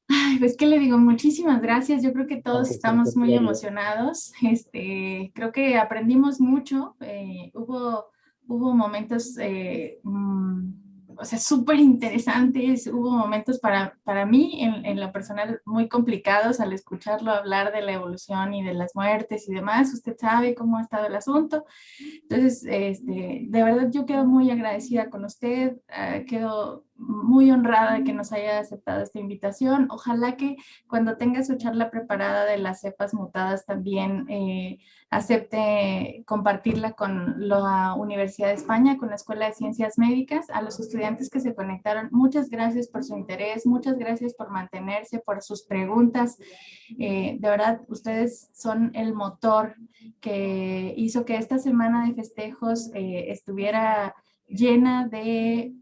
Ay, pues, ¿qué le digo? Muchísimas gracias. Yo creo que todos estamos muy emocionados. Creo que aprendimos mucho. Hubo momentos, o sea, súper interesantes. Hubo momentos para mí, en lo personal, muy complicados al escucharlo hablar de la evolución y de las muertes y demás. Usted sabe cómo ha estado el asunto. Entonces, de verdad yo quedo muy agradecida con usted, quedo muy honrada de que nos haya aceptado esta invitación. Ojalá que cuando tenga su charla preparada de las cepas mutadas también acepte compartirla con la Universidad de España, con la Escuela de Ciencias Médicas. A los estudiantes que se conectaron, muchas gracias por su interés, muchas gracias por mantenerse, por sus preguntas. De verdad, ustedes son el motor que hizo que esta semana de festejos estuviera llena de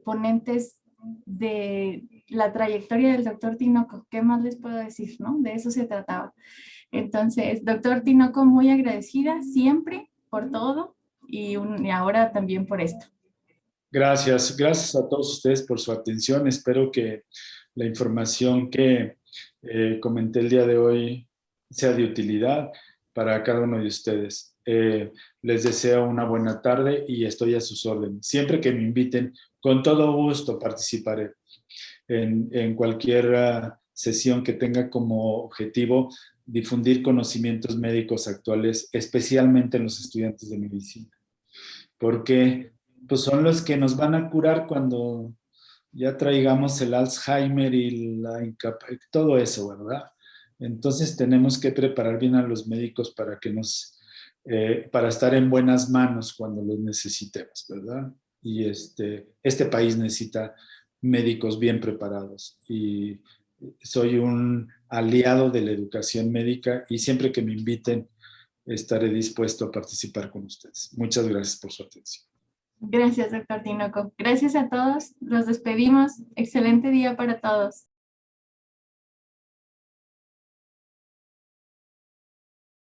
ponentes de la trayectoria del doctor Tinoco. ¿Qué más les puedo decir, no? De eso se trataba. Entonces, doctor Tinoco, muy agradecida siempre por todo y ahora también por esto. Gracias a todos ustedes por su atención. Espero que la información que comenté el día de hoy sea de utilidad para cada uno de ustedes. Les deseo una buena tarde y estoy a sus órdenes. Siempre que me inviten, con todo gusto participaré en cualquier sesión que tenga como objetivo difundir conocimientos médicos actuales, especialmente en los estudiantes de medicina. Porque pues, son los que nos van a curar cuando ya traigamos el Alzheimer y todo eso, ¿verdad? Entonces tenemos que preparar bien a los médicos para que para estar en buenas manos cuando los necesitemos, ¿verdad? Y este país necesita médicos bien preparados y soy un aliado de la educación médica y siempre que me inviten estaré dispuesto a participar con ustedes. Muchas gracias por su atención. Gracias, doctor Tinoco. Gracias a todos. Los despedimos. Excelente día para todos.